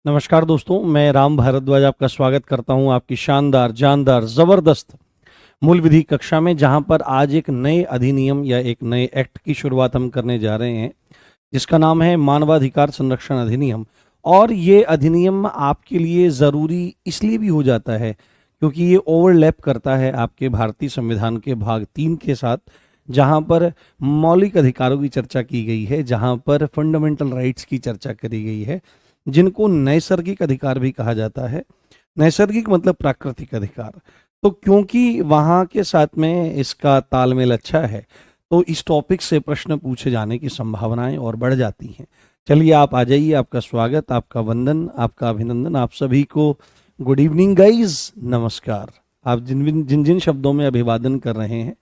नमस्कार दोस्तों, मैं राम भारद्वाज आपका स्वागत करता हूं आपकी शानदार, जानदार, ज़बरदस्त मूल विधि कक्षा में, जहां पर आज एक नए अधिनियम या एक नए एक्ट की शुरुआत हम करने जा रहे हैं, जिसका नाम है मानवाधिकार संरक्षण अधिनियम। और ये अधिनियम आपके लिए ज़रूरी इसलिए भी हो जाता है क्योंकि ये ओवरलैप करता है आपके भारतीय संविधान के भाग 3 के साथ, जहां पर मौलिक अधिकारों की चर्चा की गई है, जहां पर फंडामेंटल राइट्स की चर्चा करी गई है, जिनको नैसर्गिक अधिकार भी कहा जाता है। नैसर्गिक मतलब प्राकृतिक अधिकार। तो क्योंकि वहाँ के साथ में इसका तालमेल अच्छा है, तो इस टॉपिक से प्रश्न पूछे जाने की संभावनाएं और बढ़ जाती हैं। चलिए आप आ जाइए, आपका स्वागत, आपका वंदन, आपका अभिनंदन, आप सभी को गुड इवनिंग गाइज, नमस्कार। आप जिन जिन जिन शब्दों में अभिवादन कर रहे हैं,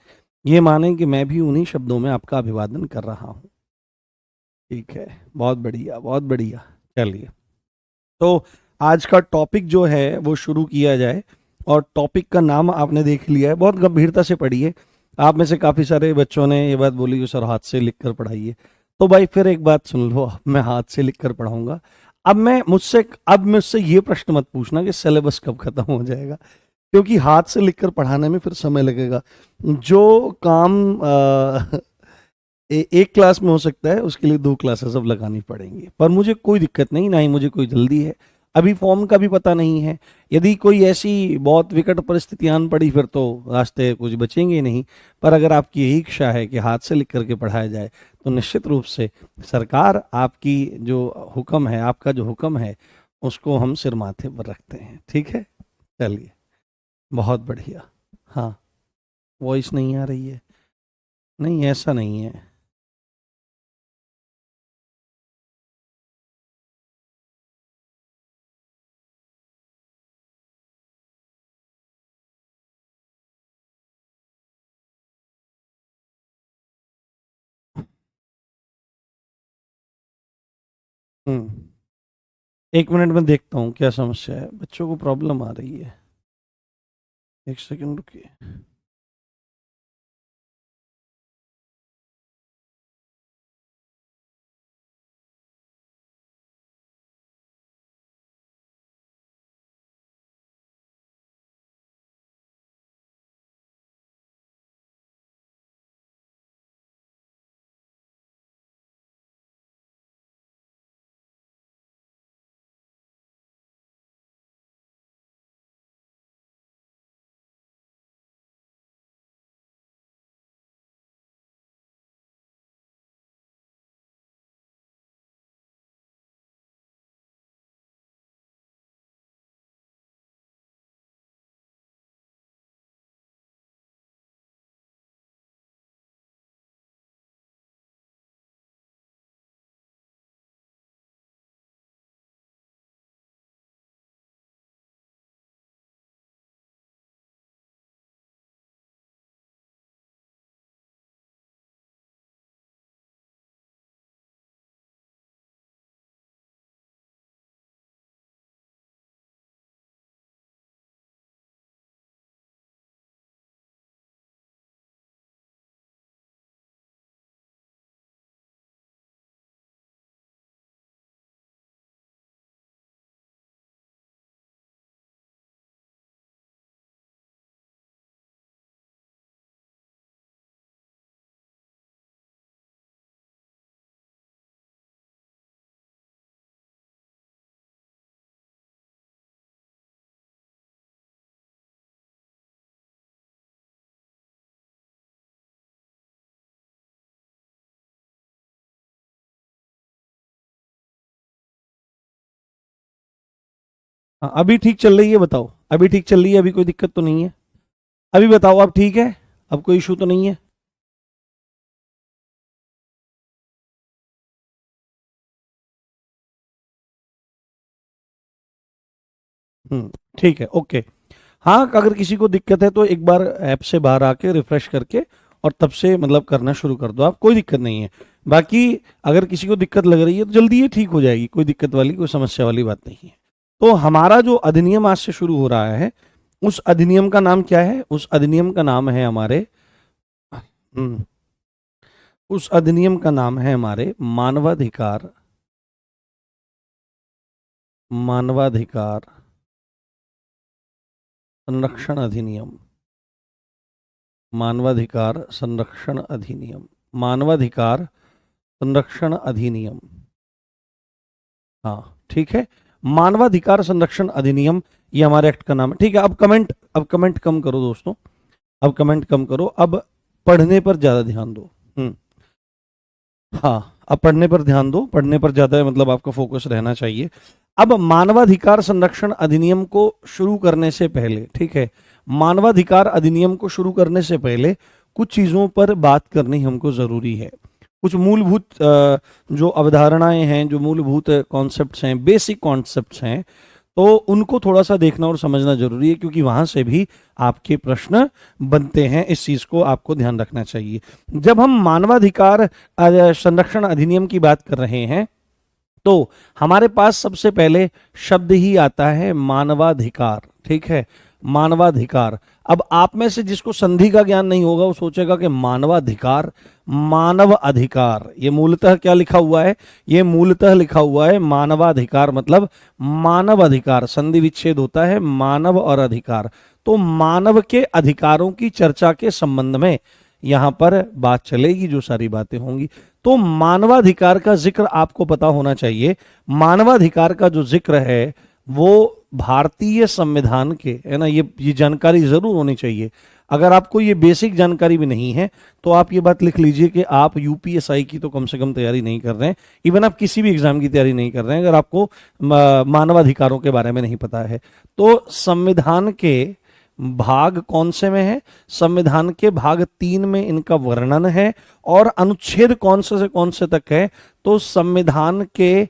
ये माने कि मैं भी उन्हीं शब्दों में आपका अभिवादन कर रहा हूँ। ठीक है, बहुत बढ़िया, बहुत बढ़िया। चलिए, तो आज का टॉपिक जो है वो शुरू किया जाए। और टॉपिक का नाम आपने देख लिया है, बहुत गंभीरता से पढ़िए। आप में से काफ़ी सारे बच्चों ने ये बात बोली कि सर हाथ से लिख कर पढ़ाइए। तो भाई फिर एक बात सुन लो, मैं हाथ से लिख कर पढ़ाऊंगा। अब मुझसे ये प्रश्न मत पूछना कि सिलेबस कब खत्म हो जाएगा, क्योंकि हाथ से लिख कर पढ़ाने में फिर समय लगेगा। जो काम एक क्लास में हो सकता है, उसके लिए 2 क्लासेस अब लगानी पड़ेंगी। पर मुझे कोई दिक्कत नहीं, ना ही मुझे कोई जल्दी है। अभी फॉर्म का भी पता नहीं है। यदि कोई ऐसी बहुत विकट परिस्थितियां आन पड़ी, फिर तो रास्ते कुछ बचेंगे नहीं। पर अगर आपकी यही इच्छा है कि हाथ से लिख करके पढ़ाया जाए, तो निश्चित रूप से सरकार आपकी जो हुक्म है, आपका जो हुक्म है, उसको हम सिर माथे पर रखते हैं। ठीक है, चलिए, बहुत बढ़िया। हाँ, वॉइस नहीं आ रही है? नहीं, ऐसा नहीं है। हम्म, 1 मिनट में देखता हूँ क्या समस्या है, बच्चों को प्रॉब्लम आ रही है। 1 सेकंड रुकिए। हाँ, अभी ठीक चल रही है, बताओ। अभी ठीक चल रही है, अभी कोई दिक्कत तो नहीं है? अभी बताओ, अब ठीक है? अब कोई इशू तो नहीं है? हम्म, ठीक है, ओके। हाँ, अगर किसी को दिक्कत है तो एक बार ऐप से बाहर आके रिफ्रेश करके और तब से मतलब करना शुरू कर दो, आप, कोई दिक्कत नहीं है। बाकी अगर किसी को दिक्कत लग रही है तो जल्दी ये ठीक हो जाएगी, कोई दिक्कत वाली, कोई समस्या वाली बात नहीं है। तो हमारा जो अधिनियम आज से शुरू हो रहा है, उस अधिनियम का नाम क्या है? उस अधिनियम का नाम है हमारे हम्म, उस अधिनियम का नाम है हमारे मानवाधिकार मानवाधिकार संरक्षण अधिनियम, मानवाधिकार संरक्षण अधिनियम, मानवाधिकार संरक्षण अधिनियम। हाँ ठीक है, मानवाधिकार संरक्षण अधिनियम, ये हमारे एक्ट का नाम है। ठीक है, अब कमेंट कम करो दोस्तों, अब कमेंट कम करो, अब पढ़ने पर ज्यादा ध्यान दो। हाँ, अब पढ़ने पर ध्यान दो, पढ़ने पर ज्यादा मतलब आपका फोकस रहना चाहिए। अब मानवाधिकार संरक्षण अधिनियम को शुरू करने से पहले, ठीक है, मानवाधिकार अधिनियम को शुरू करने से पहले कुछ चीजों पर बात करनी हमको जरूरी है। कुछ मूलभूत जो अवधारणाएं हैं, जो मूलभूत कॉन्सेप्ट्स हैं, बेसिक कॉन्सेप्ट्स हैं, तो उनको थोड़ा सा देखना और समझना जरूरी है, क्योंकि वहां से भी आपके प्रश्न बनते हैं। इस चीज को आपको ध्यान रखना चाहिए। जब हम मानवाधिकार संरक्षण अधिनियम की बात कर रहे हैं तो हमारे पास सबसे पहले शब्द ही आता है मानवाधिकार। ठीक है, मानवाधिकार। अब आप में से जिसको संधि का ज्ञान नहीं होगा वो सोचेगा कि मानवाधिकार, मानव अधिकार, ये मूलतः क्या लिखा हुआ है? ये मूलतः लिखा हुआ है मानवाधिकार, मतलब मानव अधिकार, संधि विच्छेद होता है मानव और अधिकार। तो मानव के अधिकारों की चर्चा के संबंध में यहां पर बात चलेगी, जो सारी बातें होंगी। तो मानवाधिकार का जिक्र आपको पता होना चाहिए। मानवाधिकार का जो जिक्र है वो भारतीय संविधान के, है ना, ये जानकारी जरूर होनी चाहिए। अगर आपको ये बेसिक जानकारी भी नहीं है तो आप ये बात लिख लीजिए कि आप यूपीएसआई की तो कम से कम तैयारी नहीं कर रहे हैं, इवन आप किसी भी एग्जाम की तैयारी नहीं कर रहे हैं अगर आपको मानवाधिकारों के बारे में नहीं पता है। तो संविधान के भाग कौन से में है? संविधान के भाग 3 में इनका वर्णन है। और अनुच्छेद कौन से कौन से तक है? तो संविधान के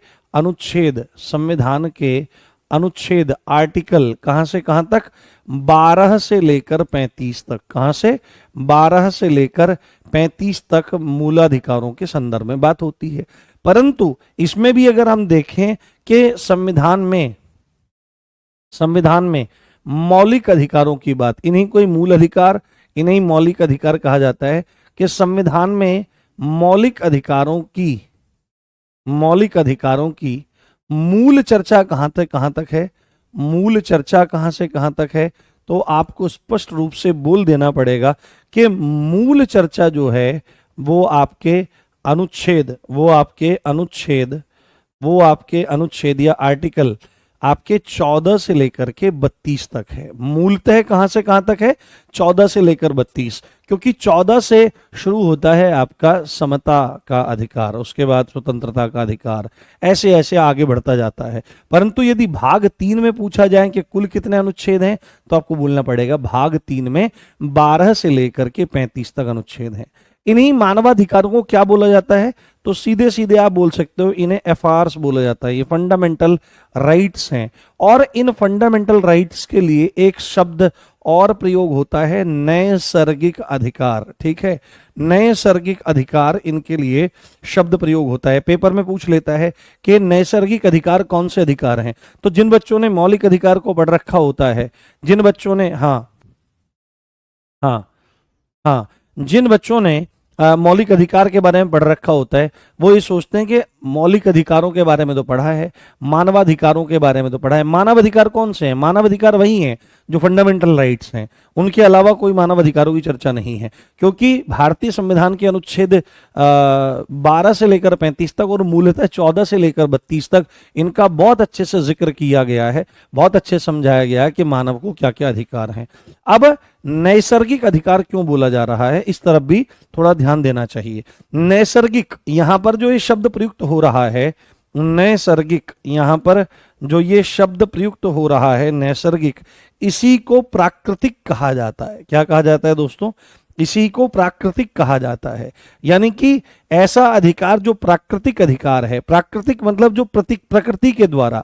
अनुच्छेद आर्टिकल कहां से कहां तक? 12 से लेकर 35 तक। कहां से? 12 से लेकर 35 तक मूलाधिकारों के संदर्भ में बात होती है। परंतु इसमें भी अगर हम देखें कि संविधान में मौलिक अधिकारों की बात, इन्हीं कोई मूल अधिकार, इन्हीं मौलिक अधिकार कहा जाता है, कि संविधान में मौलिक अधिकारों की मूल चर्चा कहां तक है? मूल चर्चा कहां से कहां तक है? तो आपको स्पष्ट रूप से बोल देना पड़ेगा कि मूल चर्चा जो है वो आपके अनुच्छेद या आर्टिकल आपके 14 से लेकर के 32 तक है। मूलतः कहां से कहां तक है? 14 से लेकर 32, क्योंकि 14 से शुरू होता है आपका समता का अधिकार, उसके बाद स्वतंत्रता का अधिकार, ऐसे ऐसे आगे बढ़ता जाता है। परंतु यदि भाग 3 में पूछा जाए कि कुल कितने अनुच्छेद हैं, तो आपको बोलना पड़ेगा भाग 3 में 12 से लेकर के 35 तक अनुच्छेद हैं। इन्हीं मानवाधिकारों को क्या बोला जाता है? तो सीधे सीधे आप बोल सकते हो इन्हें एफआर्स बोला जाता है। ये फंडामेंटल राइट्स हैं। और इन फंडामेंटल राइट्स के लिए एक शब्द और प्रयोग होता है, नैसर्गिक अधिकार। ठीक है, नैसर्गिक अधिकार, इनके लिए शब्द प्रयोग होता है। पेपर में पूछ लेता है कि नैसर्गिक अधिकार कौन से अधिकार हैं। तो जिन बच्चों ने मौलिक अधिकार को पढ़ रखा होता है, जिन बच्चों ने जिन बच्चों ने मौलिक अधिकार के बारे में पढ़ रखा होता है, वो ये सोचते हैं कि मौलिक अधिकारों के बारे में तो पढ़ा है, मानवाधिकारों के बारे में तो पढ़ा है। मानवाधिकार कौन से हैं? मानवाधिकार वही हैं जो फंडामेंटल राइट्स हैं, उनके अलावा कोई मानवाधिकारों की चर्चा नहीं है। क्योंकि भारतीय संविधान के अनुच्छेद 12 से लेकर 35 तक और मूलतः 14 से लेकर 32 तक इनका बहुत अच्छे से जिक्र किया गया है, बहुत अच्छे समझाया गया है कि मानव को क्या क्या अधिकार हैं। अब नैसर्गिक अधिकार क्यों बोला जा रहा है, इस तरफ भी थोड़ा ध्यान देना चाहिए। नैसर्गिक, यहां पर जो ये शब्द प्रयुक्त हो रहा है, नैसर्गिक, यहां पर जो ये शब्द प्रयुक्त हो रहा है नैसर्गिक, इसी को प्राकृतिक कहा जाता है। क्या कहा जाता है दोस्तों? इसी को प्राकृतिक कहा जाता है। यानी कि ऐसा अधिकार जो प्राकृतिक अधिकार है। प्राकृतिक मतलब जो प्रकृति के द्वारा,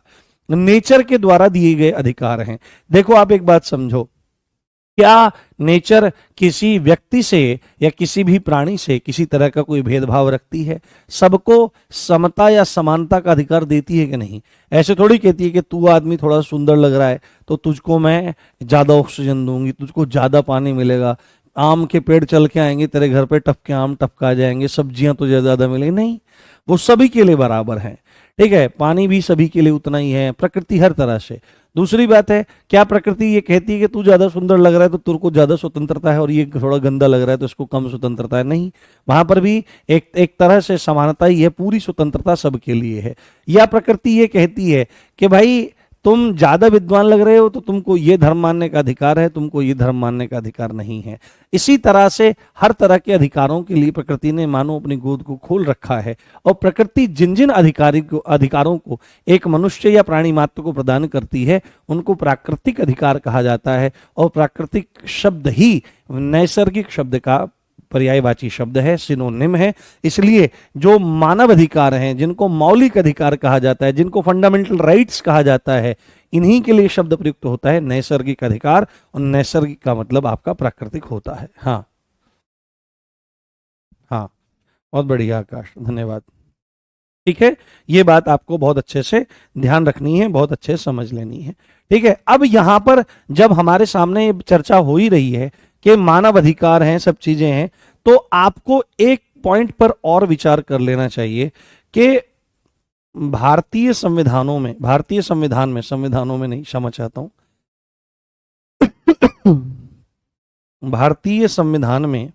नेचर के द्वारा दिए गए अधिकार हैं। देखो आप एक बात समझो, क्या नेचर किसी व्यक्ति से या किसी भी प्राणी से किसी तरह का कोई भेदभाव रखती है? सबको समता या समानता का अधिकार देती है कि नहीं? ऐसे थोड़ी कहती है कि तू आदमी थोड़ा सुंदर लग रहा है तो तुझको मैं ज्यादा ऑक्सीजन दूंगी, तुझको ज्यादा पानी मिलेगा, आम के पेड़ चल के आएंगे तेरे घर पे, टपके आम टपका जाएंगे, सब्जियां तुझे ज्यादा मिलेंगी। नहीं, वो सभी के लिए बराबर हैं। ठीक है, पानी भी सभी के लिए उतना ही है, प्रकृति हर तरह से। दूसरी बात है, क्या प्रकृति ये कहती है कि तू ज्यादा सुंदर लग रहा है तो तेरे को ज्यादा स्वतंत्रता है और ये थोड़ा गंदा लग रहा है तो इसको कम स्वतंत्रता है? नहीं, वहां पर भी एक तरह से समानता ही है, पूरी स्वतंत्रता सबके लिए है। या प्रकृति ये कहती है कि भाई तुम ज्यादा विद्वान लग रहे हो तो तुमको ये धर्म मानने का अधिकार है, तुमको ये धर्म मानने का अधिकार नहीं है। इसी तरह से हर तरह के अधिकारों के लिए प्रकृति ने मानो अपनी गोद को खोल रखा है। और प्रकृति जिन जिन अधिकारों को एक मनुष्य या प्राणी मात्र को प्रदान करती है उनको प्राकृतिक अधिकार कहा जाता है। और प्राकृतिक शब्द ही नैसर्गिक शब्द का पर्यायवाची शब्द है, सिनोनिम है। इसलिए जो मानव अधिकार हैं, जिनको मौलिक अधिकार कहा जाता है, जिनको फंडामेंटल राइट्स कहा जाता है, इन्हीं के लिए शब्द प्रयुक्त होता है नैसर्गिक अधिकार। और नैसर्गिक का मतलब आपका प्राकृतिक होता है। हाँ हाँ, बहुत बढ़िया आकाश, धन्यवाद। ठीक है, ये बात आपको बहुत अच्छे से ध्यान रखनी है, बहुत अच्छे से समझ लेनी है। ठीक है, अब यहां पर जब हमारे सामने चर्चा हो ही रही है कि मानव अधिकार हैं, सब चीजें हैं, तो आपको एक पॉइंट पर और विचार कर लेना चाहिए कि भारतीय संविधानों में, संविधानों में नहीं, क्षमा चाहता हूं, भारतीय संविधान में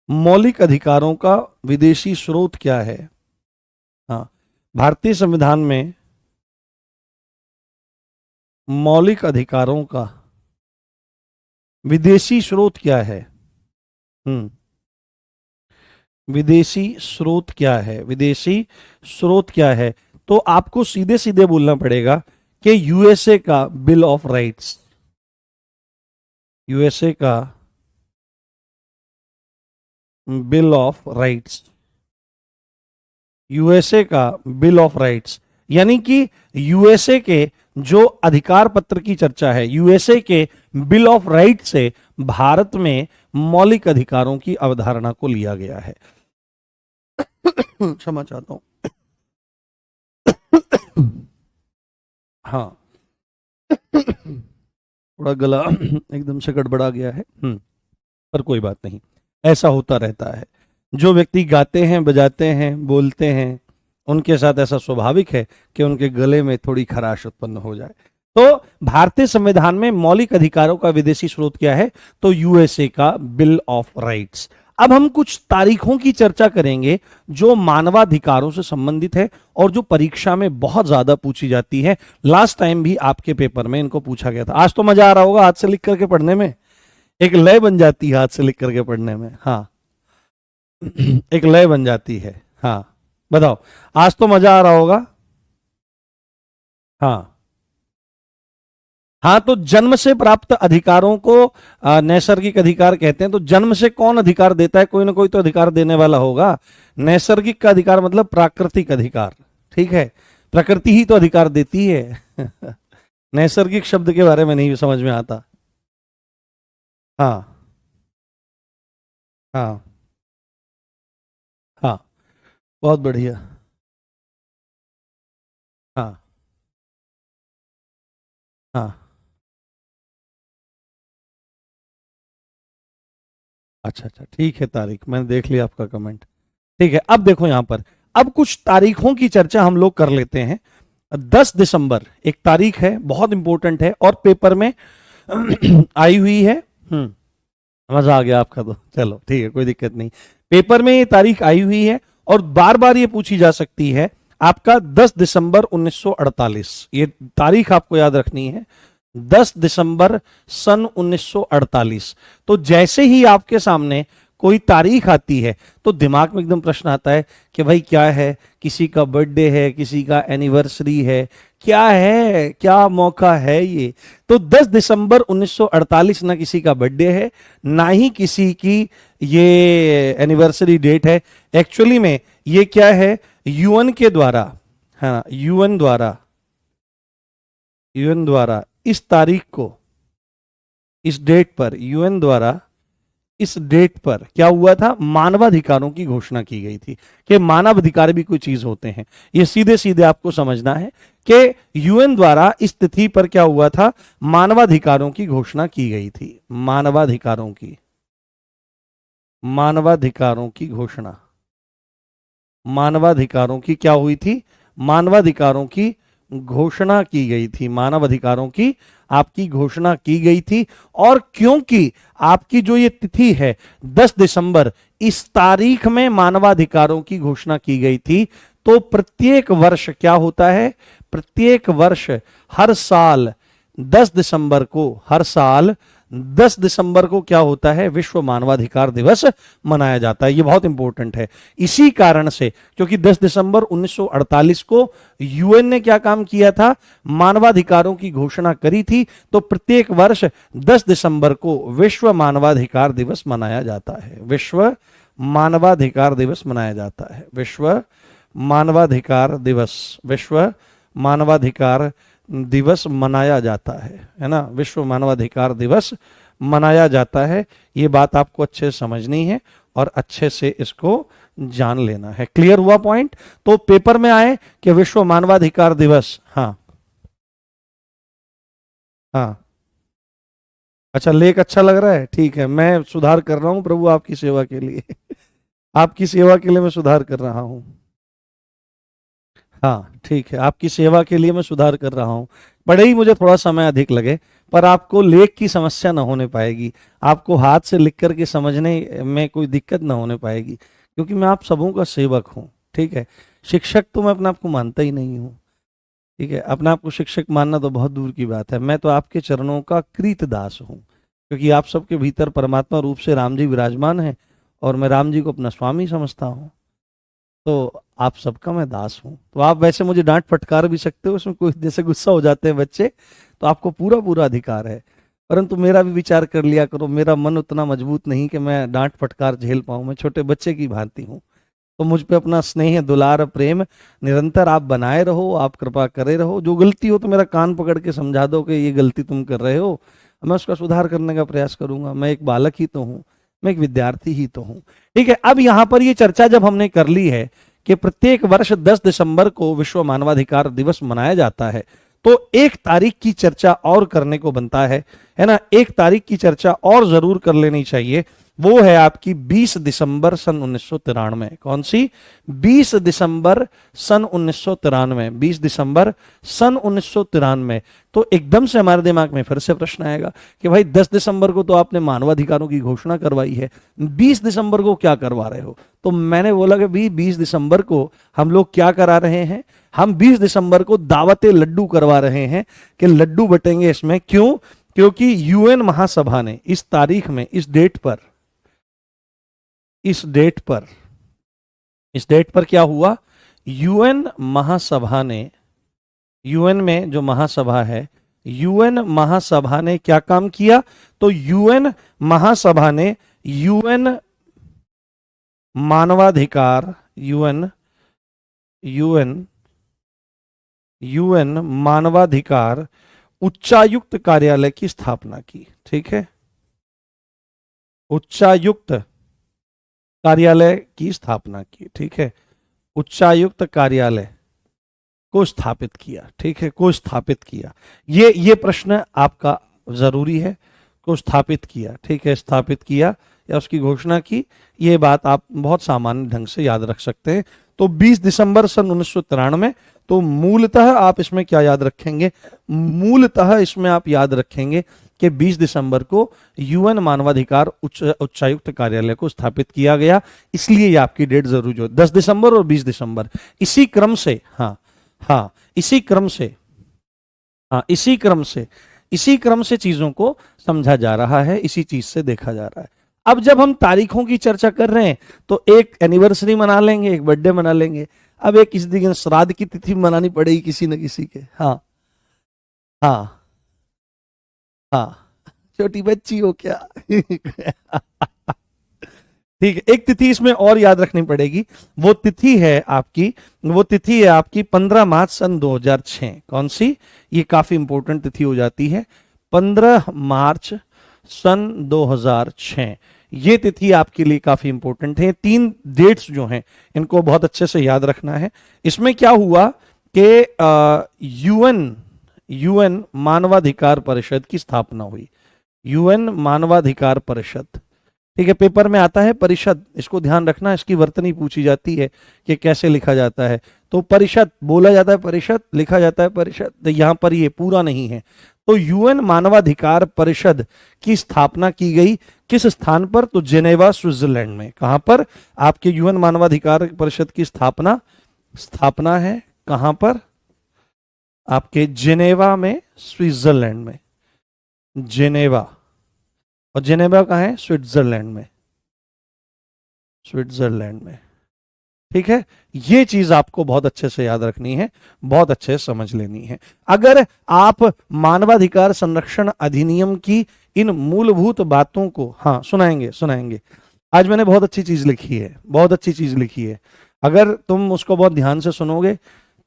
मौलिक अधिकारों का विदेशी स्रोत क्या है? हाँ, भारतीय संविधान में मौलिक अधिकारों का विदेशी स्रोत क्या है? विदेशी स्रोत क्या है? विदेशी स्रोत क्या है? तो आपको सीधे सीधे बोलना पड़ेगा कि यूएसए का बिल ऑफ राइट्स, यूएसए का बिल ऑफ राइट्स, यूएसए का बिल ऑफ राइट्स, यानी कि यूएसए के जो अधिकार पत्र की चर्चा है, यूएसए के बिल ऑफ राइट से भारत में मौलिक अधिकारों की अवधारणा को लिया गया है। क्षमा चाहता हूं। हाँ, थोड़ा गला एकदम से गड़बड़ा गया है, पर कोई बात नहीं, ऐसा होता रहता है। जो व्यक्ति गाते हैं, बजाते हैं, बोलते हैं, उनके साथ ऐसा स्वाभाविक है कि उनके गले में थोड़ी खराश उत्पन्न हो जाए। तो भारतीय संविधान में मौलिक अधिकारों का विदेशी स्रोत क्या है? तो यूएसए का बिल ऑफ राइट्स। अब हम कुछ तारीखों की चर्चा करेंगे जो मानवाधिकारों से संबंधित है और जो परीक्षा में बहुत ज्यादा पूछी जाती है। लास्ट टाइम भी आपके पेपर में इनको पूछा गया था। आज तो मजा आ रहा होगा हाथ से लिख करके पढ़ने में, एक लय बन जाती है हाथ से लिख करके पढ़ने में। हाँ, एक लय बन जाती है। हाँ बताओ, आज तो मजा आ रहा होगा। हाँ हाँ, तो जन्म से प्राप्त अधिकारों को नैसर्गिक अधिकार कहते हैं। तो जन्म से कौन अधिकार देता है? कोई ना कोई तो अधिकार देने वाला होगा। नैसर्गिक का अधिकार मतलब प्राकृतिक अधिकार, ठीक है, प्रकृति ही तो अधिकार देती है। नैसर्गिक शब्द के बारे में नहीं समझ में आता। हाँ हाँ हाँ, बहुत बढ़िया। हाँ हाँ, अच्छा अच्छा, ठीक है तारिक, मैंने देख लिया आपका कमेंट। ठीक है, अब देखो यहां पर, अब कुछ तारीखों की चर्चा हम लोग कर लेते हैं। 10 दिसंबर एक तारीख है, बहुत इंपॉर्टेंट है और पेपर में आई हुई है। मजा आ गया आपका तो, चलो ठीक है, कोई दिक्कत नहीं। पेपर में ये तारीख आई हुई है और बार बार ये पूछी जा सकती है। आपका 10 दिसंबर 1948, ये तारीख आपको याद रखनी है, 10 दिसंबर सन 1948। तो जैसे ही आपके सामने कोई तारीख आती है तो दिमाग में एकदम प्रश्न आता है कि भाई क्या है, किसी का बर्थडे है, किसी का एनिवर्सरी है, क्या है, क्या मौका है ये? तो 10 दिसंबर 1948 ना किसी का बर्थडे है, ना ही किसी की ये एनिवर्सरी डेट है। एक्चुअली में ये क्या है, यूएन के द्वारा, है ना, यूएन द्वारा इस तारीख को, इस डेट पर, यूएन द्वारा इस डेट पर क्या हुआ था, मानवाधिकारों की घोषणा की गई थी कि मानवाधिकार भी कोई चीज होते हैं। ये सीधे सीधे आपको समझना है कि यूएन द्वारा इस तिथि पर क्या हुआ था, मानवाधिकारों की घोषणा की गई थी। मानवाधिकारों की घोषणा, मानवाधिकारों की क्या हुई थी, मानवाधिकारों की घोषणा की गई थी, मानवाधिकारों की आपकी घोषणा की गई थी। और क्योंकि आपकी जो ये तिथि है 10 दिसंबर, इस तारीख में मानवाधिकारों की घोषणा की गई थी, तो प्रत्येक वर्ष क्या होता है, प्रत्येक वर्ष हर साल 10 दिसंबर को, हर साल 10 दिसंबर को क्या होता है, विश्व मानवाधिकार दिवस मनाया जाता है। ये बहुत इंपॉर्टेंट है। इसी कारण से, क्योंकि 10 दिसंबर 1948 को यूएन ने क्या काम किया था, मानवाधिकारों की घोषणा करी थी, तो प्रत्येक वर्ष 10 दिसंबर को विश्व मानवाधिकार दिवस मनाया जाता है। विश्व मानवाधिकार दिवस मनाया जाता है। विश्व मानवाधिकार दिवस, विश्व मानवाधिकार दिवस मनाया जाता है ना, विश्व मानवाधिकार दिवस मनाया जाता है। ये बात आपको अच्छे से समझनी है और अच्छे से इसको जान लेना है। क्लियर हुआ पॉइंट? तो पेपर में आए कि विश्व मानवाधिकार दिवस, हाँ हाँ, अच्छा लेख अच्छा लग रहा है, ठीक है, मैं सुधार कर रहा हूं प्रभु आपकी सेवा के लिए आपकी सेवा के लिए मैं सुधार कर रहा हूं। हाँ ठीक है, आपकी सेवा के लिए मैं सुधार कर रहा हूँ। बड़े ही मुझे थोड़ा समय अधिक लगे, पर आपको लेख की समस्या ना होने पाएगी, आपको हाथ से लिख करके समझने में कोई दिक्कत ना होने पाएगी, क्योंकि मैं आप सबों का सेवक हूँ। ठीक है, शिक्षक तो मैं अपने आप को मानता ही नहीं हूँ। ठीक है, अपने आप को शिक्षक मानना तो बहुत दूर की बात है। मैं तो आपके चरणों का कृत दास हूँ, क्योंकि आप सबके भीतर परमात्मा रूप से राम जी विराजमान है और मैं राम जी को अपना स्वामी समझता हूँ। तो आप सबका मैं दास हूं। तो आप वैसे मुझे डांट फटकार भी सकते हो, उसमें कोई जैसे गुस्सा हो जाते हैं बच्चे, तो आपको पूरा पूरा अधिकार है, परंतु मेरा भी विचार कर लिया करो। मेरा मन उतना मजबूत नहीं कि मैं डांट फटकार झेल पाऊं, मैं छोटे बच्चे की भांति हूं। तो मुझ पे अपना स्नेह दुलार प्रेम निरंतर आप बनाए रहो, आप कृपा करे रहो। जो गलती हो तो मेरा कान पकड़ के समझा दो कि ये गलती तुम कर रहे हो, मैं उसका सुधार करने का प्रयास करूंगा। मैं एक बालक ही तो हूँ, मैं एक विद्यार्थी ही तो हूँ। ठीक है, अब यहां पर ये चर्चा जब हमने कर ली है कि प्रत्येक वर्ष 10 दिसंबर को विश्व मानवाधिकार दिवस मनाया जाता है, तो एक तारीख की चर्चा और करने को बनता है ना। एक तारीख की चर्चा और जरूर कर लेनी चाहिए, वो है आपकी 20 दिसंबर सन 1993। कौन सी? 20 दिसंबर सन 1993, 20 दिसंबर सन 1993। तो एकदम से हमारे दिमाग में फिर से प्रश्न आएगा कि भाई 10 दिसंबर को तो आपने मानवाधिकारों की घोषणा करवाई है, 20 दिसंबर को क्या करवा रहे हो? तो मैंने बोला कि 20 दिसंबर को हम लोग क्या करा रहे हैं, हम 20 दिसंबर को दावते लड्डू करवा रहे हैं कि लड्डू बटेंगे इसमें। क्यों? क्योंकि यूएन महासभा ने इस तारीख में, इस डेट पर, इस डेट पर, इस डेट पर क्या हुआ, यूएन महासभा ने, यूएन में जो महासभा है, यूएन महासभा ने क्या काम किया? तो यूएन महासभा ने यूएन मानवाधिकार, यूएन यूएन यूएन मानवाधिकार उच्चायुक्त कार्यालय की स्थापना की। ठीक है, उच्चायुक्त कार्यालय की स्थापना की। ठीक है, उच्चायुक्त कार्यालय को स्थापित किया। ठीक है, को स्थापित किया, ये प्रश्न आपका जरूरी है। को स्थापित किया, ठीक है, स्थापित किया या उसकी घोषणा की, ये बात आप बहुत सामान्य ढंग से याद रख सकते हैं। तो 20 दिसंबर सन 1993। तो मूलतः आप इसमें क्या याद रखेंगे? मूलतः इसमें आप याद रखेंगे कि 20 दिसंबर को यूएन मानवाधिकार उच्चायुक्त कार्यालय को स्थापित किया गया, इसलिए ये आपकी डेट जरूर जो 10 दिसंबर और 20 दिसंबर, इसी क्रम से, हाँ इसी क्रम से, इसी क्रम से चीजों को समझा जा रहा है, इसी चीज से देखा जा रहा है। अब जब हम तारीखों की चर्चा कर रहे हैं तो एक एनिवर्सरी मना लेंगे, एक बर्थडे मना लेंगे। अब एक किसी दिन श्राद्ध की तिथि मनानी पड़ेगी किसी न किसी के। हाँ हाँ हाँ, छोटी बच्ची हो क्या ठीक है, एक तिथि इसमें और याद रखनी पड़ेगी, वो तिथि है आपकी, वो तिथि है आपकी 15 मार्च सन 2006। कौन सी? ये काफी इंपॉर्टेंट तिथि हो जाती है, 15 मार्च सन 2006। ये तिथि आपके लिए काफी इंपॉर्टेंट है। 3 डेट्स जो हैं इनको बहुत अच्छे से याद रखना है। इसमें क्या हुआ कि यूएन मानवाधिकार परिषद की स्थापना हुई। यूएन मानवाधिकार परिषद, ठीक है, पेपर में आता है परिषद, इसको ध्यान रखना, इसकी वर्तनी पूछी जाती है कि कैसे लिखा जाता है। तो परिषद बोला जाता है, परिषद लिखा जाता है परिषद, तो यहां पर ये पूरा नहीं है। तो यूएन मानवाधिकार परिषद की स्थापना की गई किस स्थान पर? तो जेनेवा स्विट्जरलैंड में। कहां पर आपके यूएन मानवाधिकार परिषद की स्थापना स्थापना है? कहां पर? आपके जेनेवा में, स्विट्जरलैंड में। जेनेवा, और जेनेवा कहाँ है? स्विट्जरलैंड में, स्विट्जरलैंड में। ठीक है, ये चीज आपको बहुत अच्छे से याद रखनी है, बहुत अच्छे से समझ लेनी है। अगर आप मानवाधिकार संरक्षण अधिनियम की इन मूलभूत बातों को, हाँ सुनाएंगे सुनाएंगे, आज मैंने बहुत अच्छी चीज लिखी है, बहुत अच्छी चीज लिखी है। अगर तुम उसको बहुत ध्यान से सुनोगे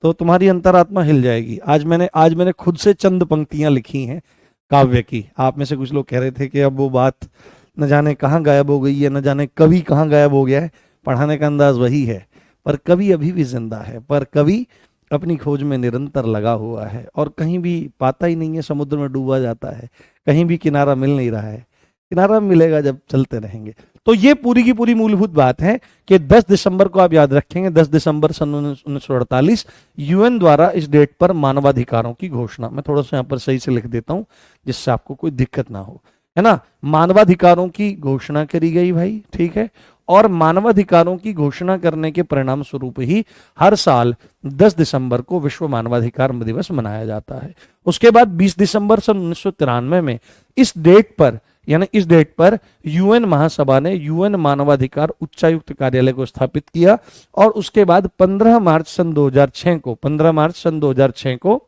तो तुम्हारी अंतरात्मा हिल जाएगी। आज मैंने खुद से चंद पंक्तियां लिखी हैं काव्य की। आप में से कुछ लोग कह रहे थे कि अब वो बात न जाने कहाँ गायब हो गई है, न जाने कवि कहाँ गायब हो गया है। पढ़ाने का अंदाज वही है, पर कवि अभी भी जिंदा है, पर कवि अपनी खोज में निरंतर लगा हुआ है और कहीं भी पाता ही नहीं है, समुद्र में डूबा जाता है, कहीं भी किनारा मिल नहीं रहा है। किनारा मिलेगा जब चलते रहेंगे। तो ये पूरी की पूरी मूलभूत बात है कि 10 दिसंबर को आप याद रखेंगे, 10 दिसंबर सन 1948 यूएन द्वारा इस डेट पर मानवाधिकारों की घोषणा। मैं थोड़ा सा यहाँ पर सही से लिख देता हूं जिससे आपको कोई दिक्कत ना हो, है ना। मानवाधिकारों की घोषणा करी गई भाई, ठीक है। और मानवाधिकारों की घोषणा करने के परिणाम स्वरूप ही हर साल 10 दिसंबर को विश्व मानवाधिकार दिवस मनाया जाता है। उसके बाद 20 दिसंबर सन 1993 में इस डेट पर, यानी इस डेट पर यूएन महासभा ने यूएन मानवाधिकार उच्चायुक्त कार्यालय को स्थापित किया। और उसके बाद 15 मार्च सन 2006 को, 15 मार्च सन 2006 को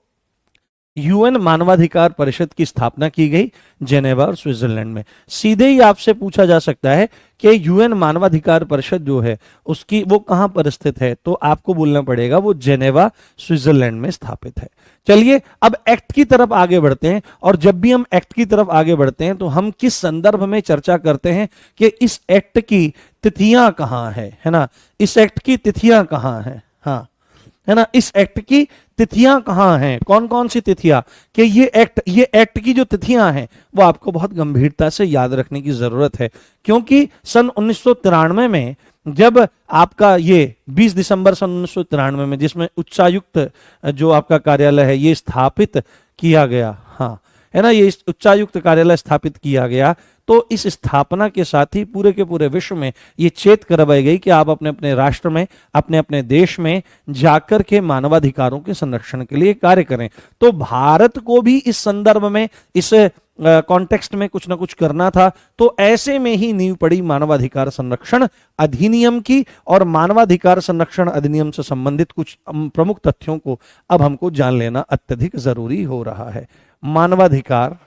यूएन मानवाधिकार परिषद की स्थापना की गई जेनेवा और स्विट्जरलैंड में। सीधे ही आपसे पूछा जा सकता है कि यूएन मानवाधिकार परिषद जो है उसकी वो कहां पर स्थित है, तो आपको बोलना पड़ेगा वो जेनेवा स्विट्जरलैंड में स्थापित है। चलिए अब एक्ट की तरफ आगे बढ़ते हैं। और जब भी हम एक्ट की तरफ आगे बढ़ते हैं तो हम किस संदर्भ में चर्चा करते हैं कि इस एक्ट की तिथियां कहां है ना। इस एक्ट की तिथियां कहां है, हाँ, है ना। इस एक्ट की तिथियां कहां हैं, कौन कौन सी तिथियां, कि ये एक्ट की जो तिथियां हैं वो आपको बहुत गंभीरता से याद रखने की जरूरत है। क्योंकि सन 1993 में जब आपका ये 20 दिसंबर सन 1993 में जिसमें उच्चायुक्त जो आपका कार्यालय है ये स्थापित किया गया, हाँ, है ना, ये उच्चायुक्त कार्यालय स्थापित किया गया, तो इस स्थापना के साथ ही पूरे के पूरे विश्व में ये चेत करवाई गई कि आप अपने अपने राष्ट्र में, अपने अपने देश में जाकर के मानवाधिकारों के संरक्षण के लिए कार्य करें। तो भारत को भी इस संदर्भ में, इस कॉन्टेक्स्ट में कुछ ना कुछ करना था। तो ऐसे में ही नींव पड़ी मानवाधिकार संरक्षण अधिनियम की। और मानवाधिकार संरक्षण अधिनियम से संबंधित कुछ प्रमुख तथ्यों को अब हमको जान लेना अत्यधिक जरूरी हो रहा है। मानवाधिकार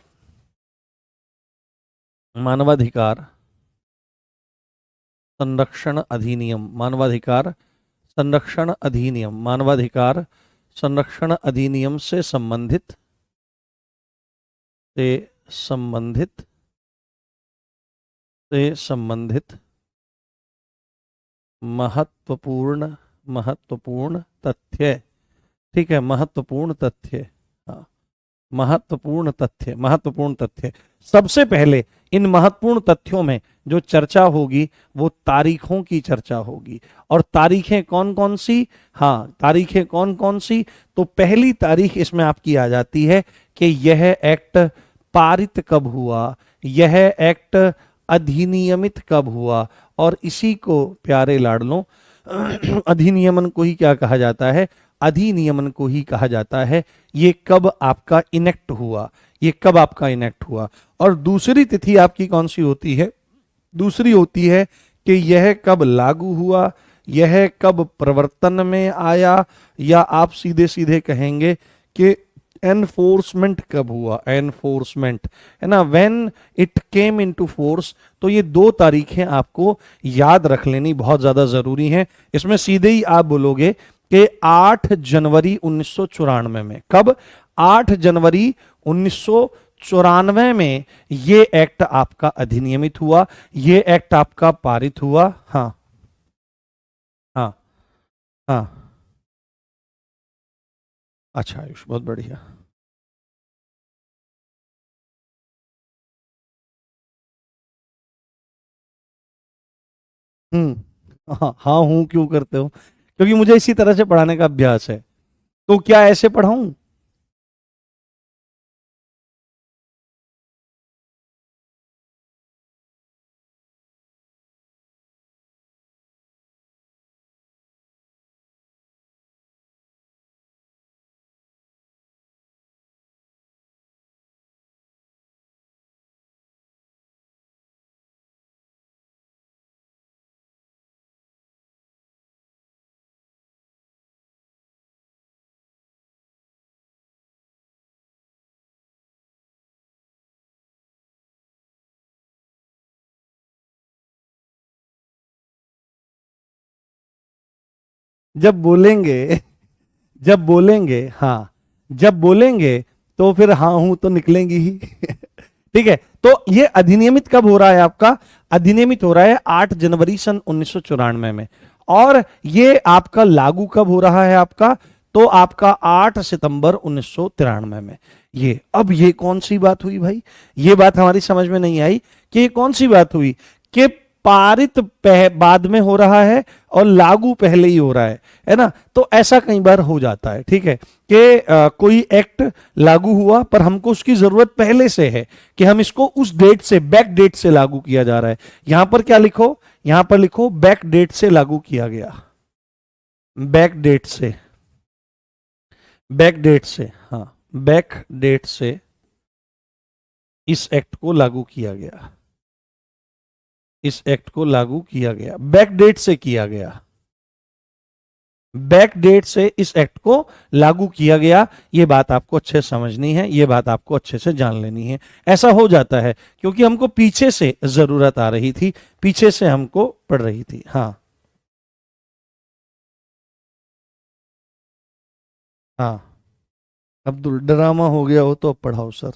संरक्षण अधिनियम, मानवाधिकार संरक्षण अधिनियम, मानवाधिकार संरक्षण अधिनियम से संबंधित महत्वपूर्ण तथ्य, ठीक है, महत्वपूर्ण तथ्य, हाँ, महत्वपूर्ण तथ्य। सबसे पहले इन महत्वपूर्ण तथ्यों में जो चर्चा होगी वो तारीखों की चर्चा होगी। और तारीखें कौन कौन सी, हाँ, तारीखें कौन कौन सी, तो पहली तारीख इसमें आपकी आ जाती है कि यह एक्ट पारित कब हुआ, यह एक्ट अधिनियमित कब हुआ। और इसी को प्यारे लाडलों अधिनियमन को ही क्या कहा जाता है, अधिनियमन को ही कहा जाता है। ये कब आपका इनेक्ट हुआ, ये कब आपका इनेक्ट हुआ। और दूसरी तिथि आपकी कौन सी होती है, दूसरी होती है कि यह कब लागू हुआ, यह कब प्रवर्तन में आया, या आप सीधे सीधे कहेंगे कि एनफोर्समेंट कब हुआ, एनफोर्समेंट, है ना, when it came into force. तो ये दो तारीखें आपको याद रख लेनी बहुत ज्यादा जरूरी है। इसमें सीधे ही आप बोलोगे कि 8 जनवरी 1994 में, कब, 8 जनवरी 1994 में ये एक्ट आपका अधिनियमित हुआ, ये एक्ट आपका पारित हुआ। हाँ हाँ हाँ, अच्छा आयुष, बहुत बढ़िया। हाँ हाँ हूं क्यों करते हो? क्योंकि मुझे इसी तरह से पढ़ाने का अभ्यास है। तो क्या ऐसे पढ़ाऊं? जब बोलेंगे, जब बोलेंगे हाँ, जब बोलेंगे तो फिर हाँ हूं तो निकलेंगी ही। ठीक है, तो ये अधिनियमित कब हो रहा है आपका? अधिनियमित हो रहा है 8 जनवरी सन 1994 में। और ये आपका लागू कब हो रहा है आपका? तो आपका 8 सितंबर 1993 में। ये अब ये कौन सी बात हुई भाई? ये बात हमारी समझ में नहीं आई कि ये कौन सी बात हुई कि पारित बाद में हो रहा है और लागू पहले ही हो रहा है ना? तो ऐसा कई बार हो जाता है, ठीक है, कि कोई एक्ट लागू हुआ पर हमको उसकी जरूरत पहले से है कि हम इसको उस डेट से, बैक डेट से लागू किया जा रहा है। यहां पर क्या लिखो? यहां पर लिखो बैक डेट से लागू किया गया। बैक डेट से, बैक डेट से, हाँ, बैक डेट से इस एक्ट को लागू किया गया। इस एक्ट को लागू किया गया, बैक डेट से किया गया। बैक डेट से इस एक्ट को लागू किया गया। ये बात आपको अच्छे से समझनी है, ये बात आपको अच्छे से जान लेनी है। ऐसा हो जाता है क्योंकि हमको पीछे से जरूरत आ रही थी, पीछे से हमको पड़ रही थी। हाँ हाँ, अब्दुल ड्रामा हो गया हो तो अब पढ़ाओ सर।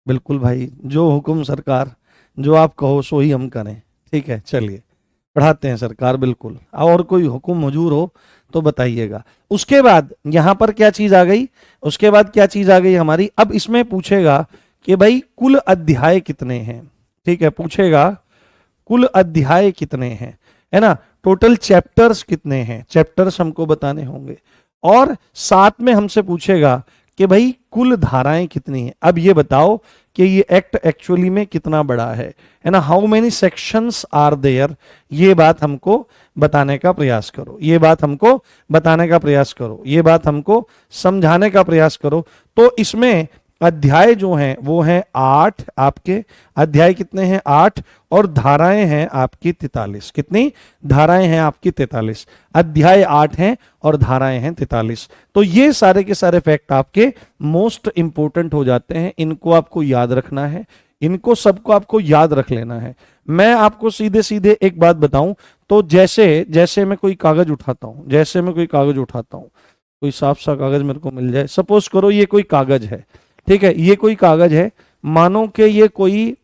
बिल्कुल भाई, जो हुक्म सरकार, जो आप कहो सो ही हम करें। ठीक है, चलिए पढ़ाते हैं सरकार, बिल्कुल। और कोई हुक्म हुजूर हो तो बताइएगा। उसके बाद यहां पर क्या चीज आ गई? उसके बाद क्या चीज आ गई हमारी? अब इसमें पूछेगा कि भाई कुल अध्याय कितने हैं। ठीक है, पूछेगा कुल अध्याय कितने हैं, है ना? टोटल चैप्टर्स कितने हैं, चैप्टर्स हमको बताने होंगे। और साथ में हमसे पूछेगा कि भाई कुल धाराएं कितनी हैं। अब ये बताओ कि ये एक्ट एक्चुअली में कितना बड़ा है ना? How many sections are there? ये बात हमको बताने का प्रयास करो, ये बात हमको बताने का प्रयास करो, ये बात हमको समझाने का प्रयास करो। तो इसमें अध्याय जो हैं वो हैं 8 आपके। अध्याय कितने हैं? 8। और धाराएं हैं आपकी 43। कितनी धाराएं हैं आपकी? 43। अध्याय 8 हैं और धाराएं हैं 43। तो ये सारे के सारे फैक्ट आपके मोस्ट इंपोर्टेंट हो जाते हैं, इनको आपको याद रखना है, इनको सबको आपको याद रख लेना है। मैं आपको सीधे सीधे एक बात बताऊं तो जैसे जैसे मैं कोई कागज उठाता हूं, जैसे मैं कोई कागज उठाता हूं, कोई साफ सा कागज मेरे को मिल जाए, सपोज करो ये कोई कागज है, ठीक है, ये कोई कागज है, मानो कि ये कोई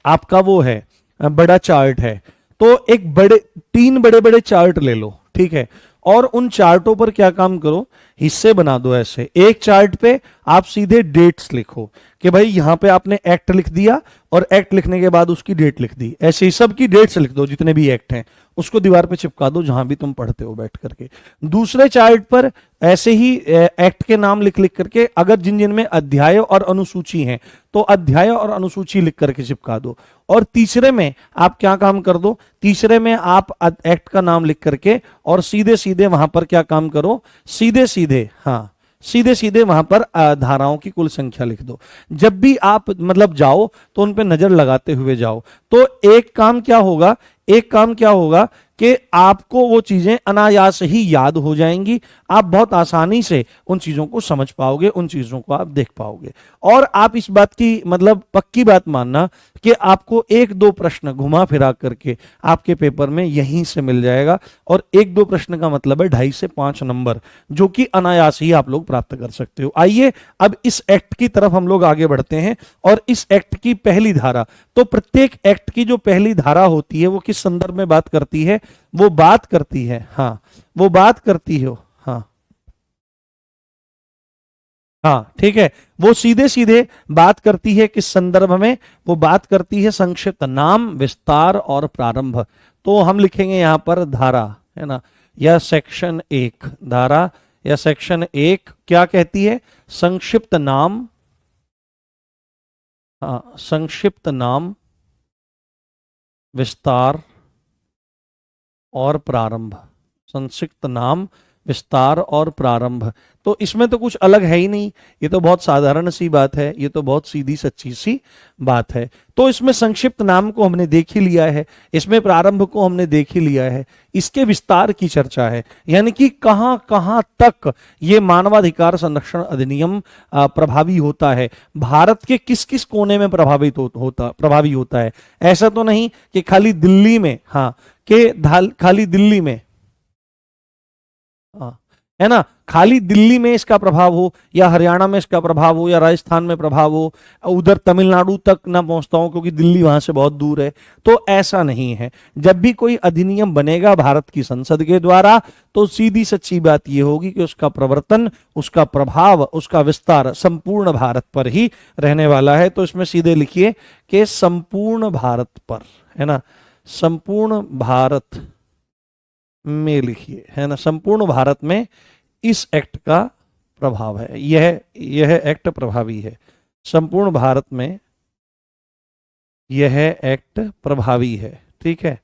आपका वो है, बड़ा चार्ट है। तो एक बड़े 3 बड़े बड़े चार्ट ले लो, ठीक है, और उन चार्टों पर क्या काम करो, हिस्से बना दो। ऐसे एक चार्ट पे आप सीधे डेट्स लिखो कि भाई यहां पे आपने एक्ट लिख दिया और एक्ट लिखने के बाद उसकी डेट लिख दी। ऐसे ही सबकी डेट्स लिख दो, जितने भी एक्ट हैं उसको दीवार पे चिपका दो जहां भी तुम पढ़ते हो बैठ करके। दूसरे चार्ट पर ऐसे ही एक्ट के नाम लिख लिख करके, अगर जिन जिन में अध्याय और अनुसूची हैं तो अध्याय और अनुसूची लिख करके चिपका दो। और तीसरे में आप क्या काम कर दो, तीसरे में आप एक्ट का नाम लिख करके और सीधे सीधे वहां पर क्या काम करो, सीधे सीधे, हाँ, सीधे सीधे वहां पर धाराओं की कुल संख्या लिख दो। जब भी आप मतलब जाओ तो उन पे नजर लगाते हुए जाओ। तो एक काम क्या होगा, एक काम क्या होगा कि आपको वो चीजें अनायास ही याद हो जाएंगी। आप बहुत आसानी से उन चीजों को समझ पाओगे, उन चीजों को आप देख पाओगे। और आप इस बात की मतलब पक्की बात मानना कि आपको 1-2 प्रश्न घुमा फिरा करके आपके पेपर में यहीं से मिल जाएगा। और 1-2 प्रश्न का मतलब है 2.5 से 5 नंबर, जो कि अनायास ही आप लोग प्राप्त कर सकते हो। आइए अब इस एक्ट की तरफ हम लोग आगे बढ़ते हैं। और इस एक्ट की पहली धारा, तो प्रत्येक एक्ट की जो पहली धारा होती है वो किस संदर्भ में बात करती है? वो बात करती है, हाँ, वो बात करती हो, हाँ हाँ, ठीक है, वो सीधे सीधे बात करती है किस संदर्भ में? वो बात करती है संक्षिप्त, नाम, विस्तार और प्रारंभ। तो हम लिखेंगे यहां पर धारा, है ना, या सेक्शन 1। धारा या सेक्शन 1 क्या कहती है? संक्षिप्त नाम, हाँ, संक्षिप्त नाम, विस्तार और प्रारंभ। संक्षिप्त नाम, विस्तार और प्रारंभ। तो इसमें तो कुछ अलग है ही नहीं, ये तो बहुत साधारण सी बात है, ये तो बहुत सीधी सच्ची सी बात है। तो इसमें संक्षिप्त नाम को हमने देख ही लिया है, इसमें प्रारंभ को हमने देख ही लिया है, इसके विस्तार की चर्चा है, यानी कि कहां कहां तक ये मानवाधिकार संरक्षण अधिनियम प्रभावी होता है, भारत के किस किस कोने में प्रभावी होता है। ऐसा तो नहीं कि खाली दिल्ली में, हाँ, खाली दिल्ली में, हाँ, है ना, खाली दिल्ली में इसका प्रभाव हो, या हरियाणा में इसका प्रभाव हो, या राजस्थान में प्रभाव हो, उधर तमिलनाडु तक ना पहुंचता हो क्योंकि दिल्ली वहां से बहुत दूर है। तो ऐसा नहीं है। जब भी कोई अधिनियम बनेगा भारत की संसद के द्वारा, तो सीधी सच्ची बात यह होगी कि उसका प्रवर्तन, उसका प्रभाव, उसका विस्तार संपूर्ण भारत पर ही रहने वाला है। तो इसमें सीधे लिखिए कि संपूर्ण भारत पर, है ना, संपूर्ण भारत में लिखिए, है ना, संपूर्ण भारत में इस एक्ट का प्रभाव है, यह एक्ट प्रभावी है। संपूर्ण भारत में यह एक्ट प्रभावी है, ठीक है,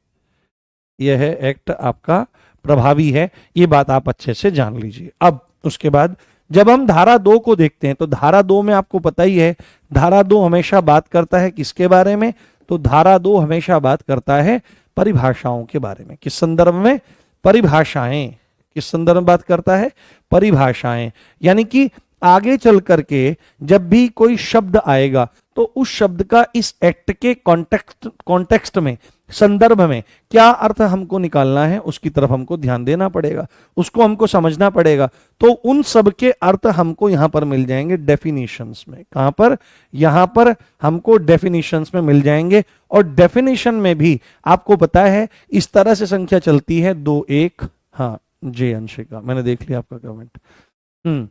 यह एक्ट आपका प्रभावी है, ये बात आप अच्छे से जान लीजिए। अब उसके बाद जब हम धारा 2 को देखते हैं, तो धारा 2 में आपको पता ही है, धारा 2 हमेशा बात करता है किसके बारे में? तो धारा 2 हमेशा बात करता है परिभाषाओं के बारे में। किस संदर्भ में? परिभाषाएं। किस संदर्भ में बात करता है? परिभाषाएं। यानी कि आगे चल करके जब भी कोई शब्द आएगा, तो उस शब्द का इस एक्ट के कॉन्टेक्स्ट में, संदर्भ में क्या अर्थ हमको निकालना है, उसकी तरफ हमको ध्यान देना पड़ेगा, उसको हमको समझना पड़ेगा। तो उन सब के अर्थ हमको यहां पर मिल जाएंगे डेफिनेशंस में। कहां पर? यहां पर हमको डेफिनेशंस में मिल जाएंगे। और डेफिनेशन में भी आपको पता है इस तरह से संख्या चलती है 2 1। हाँ जे अंशिका, मैंने देख लिया आपका कमेंट।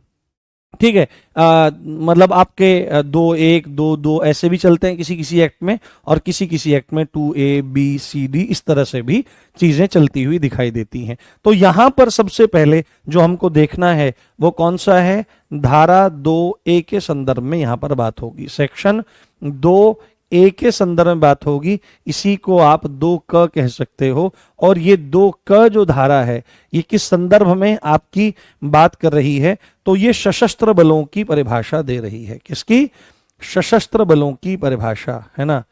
ठीक है, मतलब आपके 2 1 2 2 ऐसे भी चलते हैं किसी किसी एक्ट में, और किसी किसी एक्ट में 2A B C D इस तरह से भी चीजें चलती हुई दिखाई देती हैं। तो यहां पर सबसे पहले जो हमको देखना है वो कौन सा है? धारा 2A के संदर्भ में यहां पर बात होगी, सेक्शन 2A के संदर्भ में बात होगी। इसी को आप 2 क कह सकते हो। और ये 2 क जो धारा है, ये किस संदर्भ में आपकी बात कर रही है? तो ये सशस्त्र बलों की परिभाषा दे रही है। किसकी? सशस्त्र बलों की परिभाषा, है ना,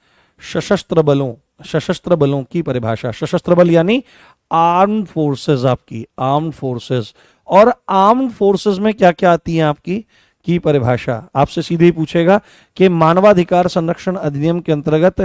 सशस्त्र बलों की परिभाषा। सशस्त्र बल यानी आर्म्ड फोर्सेस, आपकी आर्म्ड फोर्सेस। और आर्म्ड फोर्सेस में क्या क्या आती है आपकी की परिभाषा? आपसे सीधे ही पूछेगा कि मानवाधिकार संरक्षण अधिनियम के अंतर्गत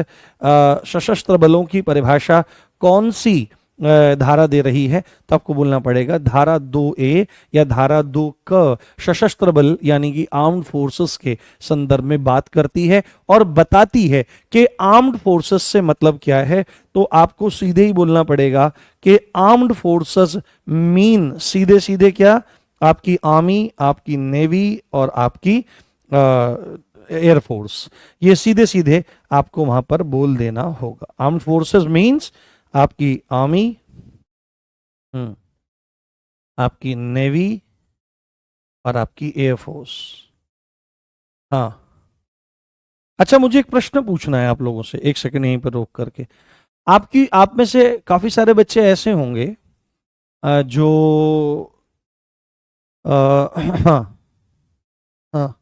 सशस्त्र बलों की परिभाषा कौन सी धारा दे रही है? तो आपको बोलना पड़ेगा धारा 2A या धारा 2 क सशस्त्र बल यानी कि आर्म्ड फोर्सेस के संदर्भ में बात करती है और बताती है कि आर्म्ड फोर्सेस से मतलब क्या है। तो आपको सीधे ही बोलना पड़ेगा कि आर्म्ड फोर्सेस मीन सीधे सीधे क्या? आपकी आर्मी, आपकी नेवी और आपकी एयरफोर्स। ये सीधे सीधे आपको वहां पर बोल देना होगा। आर्म्ड फोर्सेस मींस आपकी आर्मी, आपकी नेवी और आपकी एयरफोर्स। हाँ, अच्छा, मुझे एक प्रश्न पूछना है आप लोगों से, एक सेकंड यहीं पर रोक करके। आप में से काफी सारे बच्चे ऐसे होंगे जो हाँ हाँ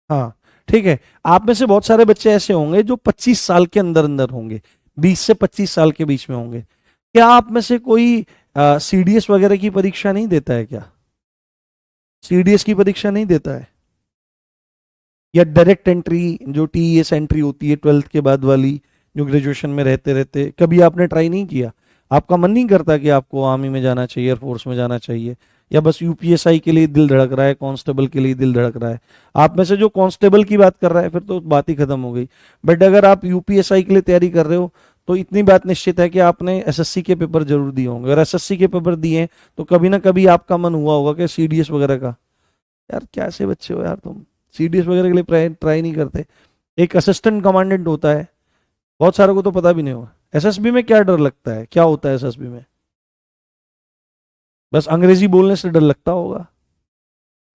हाँ, ठीक है। आप में से बहुत सारे बच्चे ऐसे होंगे जो 25 साल के अंदर अंदर होंगे, 20 से 25 साल के बीच में होंगे। क्या आप में से कोई सीडीएस वगैरह की परीक्षा नहीं देता है क्या? सीडीएस की परीक्षा नहीं देता है? या डायरेक्ट एंट्री जो टीईएस एंट्री होती है 12th के बाद वाली, जो ग्रेजुएशन में रहते रहते कभी आपने ट्राई नहीं किया? आपका मन नहीं करता कि आपको आर्मी में जाना चाहिए, एयरफोर्स में जाना चाहिए, या बस यूपीएसआई के लिए दिल धड़क रहा है, कांस्टेबल के लिए दिल धड़क रहा है? आप में से जो कांस्टेबल की बात कर रहा है फिर तो बात ही खत्म हो गई। बट अगर आप यूपीएसआई के लिए तैयारी कर रहे हो तो इतनी बात निश्चित है कि आपने एसएससी के पेपर जरूर दिए होंगे, और एसएससी के पेपर दिए तो कभी ना कभी आपका मन हुआ होगा कि सीडीएस वगैरह का। यार कैसे बच्चे हो यार तुम, सीडीएस वगैरह के लिए ट्राई नहीं करते। एक असिस्टेंट कमांडेंट होता है, बहुत सारों को तो पता भी नहीं होगा। एसएसबी में क्या डर लगता है, क्या होता है एसएसबी में? बस अंग्रेजी बोलने से डर लगता होगा।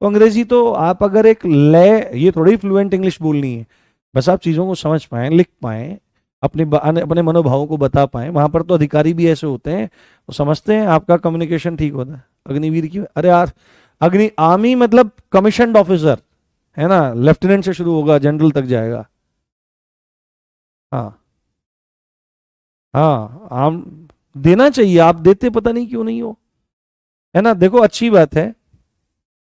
तो अंग्रेजी तो आप अगर एक लय, ये थोड़ी फ्लुएंट इंग्लिश बोलनी है, बस आप चीज़ों को समझ पाएं, लिख पाएं, अपने मनोभावों को बता पाएं। वहां पर तो अधिकारी भी ऐसे होते हैं, वो समझते हैं आपका कम्युनिकेशन ठीक होता है। अग्निवीर की, अरे यार अग्नि आर्मी मतलब कमीशन्ड ऑफिसर है ना, लेफ्टिनेंट से शुरू होगा, जनरल तक जाएगा। हाँ हाँ, आम देना चाहिए, आप देते पता नहीं क्यों नहीं हो, है ना। देखो अच्छी बात है,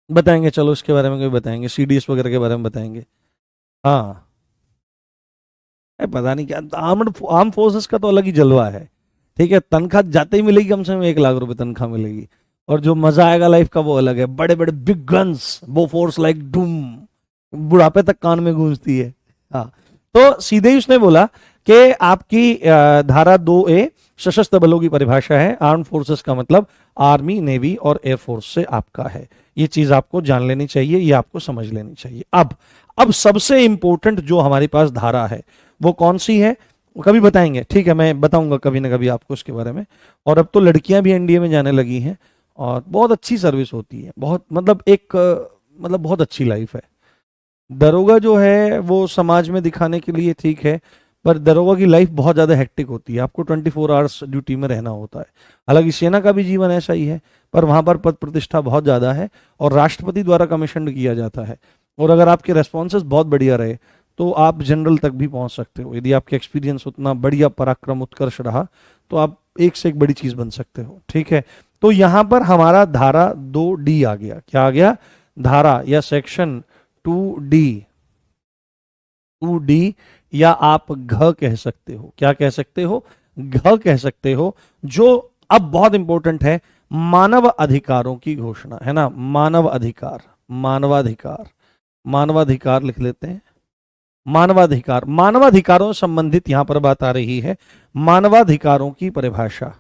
बताएंगे, चलो इसके बारे में कोई बताएंगे, सीडीएस वगैरह के बारे में बताएंगे। हाँ पता नहीं क्या, आर्म फोर्सेस का तो अलग ही जलवा है। ठीक है, तनख्वाह जाते ही मिलेगी, कम से कम 1 लाख रुपए तनख्वाह मिलेगी, और जो मजा आएगा लाइफ का वो अलग है। बड़े बड़े बिग गन्स, वो फोर्स लाइक डूम, बुढ़ापे तक कान में गूंजती है। हाँ, तो सीधे ही उसने बोला कि आपकी धारा 2A सशस्त्र बलों की परिभाषा है। आर्म फोर्सेस का मतलब आर्मी, नेवी और एयरफोर्स से आपका है। ये चीज आपको जान लेनी चाहिए, ये आपको समझ लेनी चाहिए। अब सबसे इंपॉर्टेंट जो हमारे पास धारा है वो कौन सी है, वो कभी बताएंगे, ठीक है, मैं बताऊंगा कभी ना कभी आपको उसके बारे में। और अब तो लड़कियां भी एनडीए में जाने लगी हैं, और बहुत अच्छी सर्विस होती है, बहुत मतलब एक मतलब बहुत अच्छी लाइफ है। दरोगा जो है वो समाज में दिखाने के लिए ठीक है, पर दरोगा की लाइफ बहुत ज़्यादा हेक्टिक होती है, आपको 24 आवर्स ड्यूटी में रहना होता है। हालांकि सेना का भी जीवन ऐसा ही है, पर वहाँ पर पद प्रतिष्ठा बहुत ज़्यादा है, और राष्ट्रपति द्वारा कमीशन किया जाता है। और अगर आपके रेस्पॉन्सेज बहुत बढ़िया रहे तो आप जनरल तक भी पहुँच सकते हो। यदि आपके एक्सपीरियंस उतना बढ़िया, पराक्रम, उत्कर्ष रहा, तो आप एक से एक बड़ी चीज़ बन सकते हो। ठीक है, तो यहाँ पर हमारा धारा 2D आ गया। क्या आ गया? धारा या सेक्शन 2D, 2D, या आप घ कह सकते हो। क्या कह सकते हो? घ कह सकते हो, जो अब बहुत इंपॉर्टेंट है, मानव अधिकारों की घोषणा, है ना। मानव अधिकार, मानवाधिकार, मानवाधिकार लिख लेते हैं। मानवाधिकार, मानवाधिकारों से संबंधित यहां पर बात आ रही है। मानवाधिकारों की परिभाषा,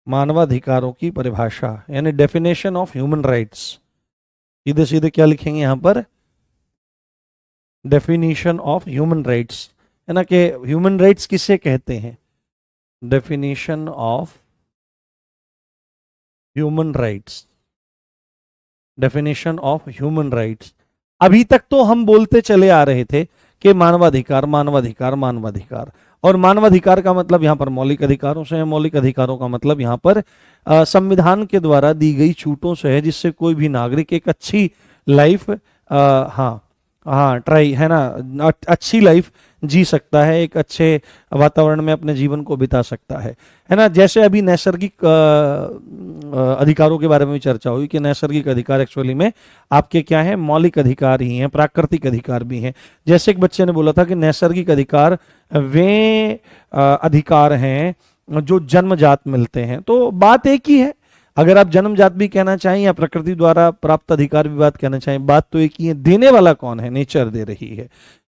मानवाधिकारों की परिभाषा यानी डेफिनेशन ऑफ ह्यूमन राइट्स। सीधे सीधे क्या लिखेंगे यहां पर? डेफिनेशन ऑफ ह्यूमन राइट्स, है ना, कि ह्यूमन राइट्स किसे कहते हैं। Definition of human rights, definition of human rights. अभी तक तो हम बोलते चले आ रहे थे कि मानवाधिकार, मानवाधिकार, मानवाधिकार, और मानवाधिकार का मतलब यहां पर मौलिक अधिकारों से है। मौलिक अधिकारों का मतलब यहां पर संविधान के द्वारा दी गई छूटों से है, जिससे कोई भी नागरिक एक अच्छी लाइफ, हाँ हाँ ट्राई, है ना, अच्छी लाइफ जी सकता है, एक अच्छे वातावरण में अपने जीवन को बिता सकता है ना। जैसे अभी नैसर्गिक अधिकारों के बारे में भी चर्चा हुई कि नैसर्गिक अधिकार एक्चुअली में आपके क्या है? मौलिक अधिकार ही हैं, प्राकृतिक अधिकार भी हैं। जैसे एक बच्चे ने बोला था कि नैसर्गिक अधिकार वे अधिकार हैं जो जन्मजात मिलते हैं, तो बात एक ही है। अगर आप जन्मजात भी कहना चाहें या प्रकृति द्वारा प्राप्त अधिकार भी बात कहना चाहें, बात तो एक ही है। देने वाला कौन है? नेचर दे रही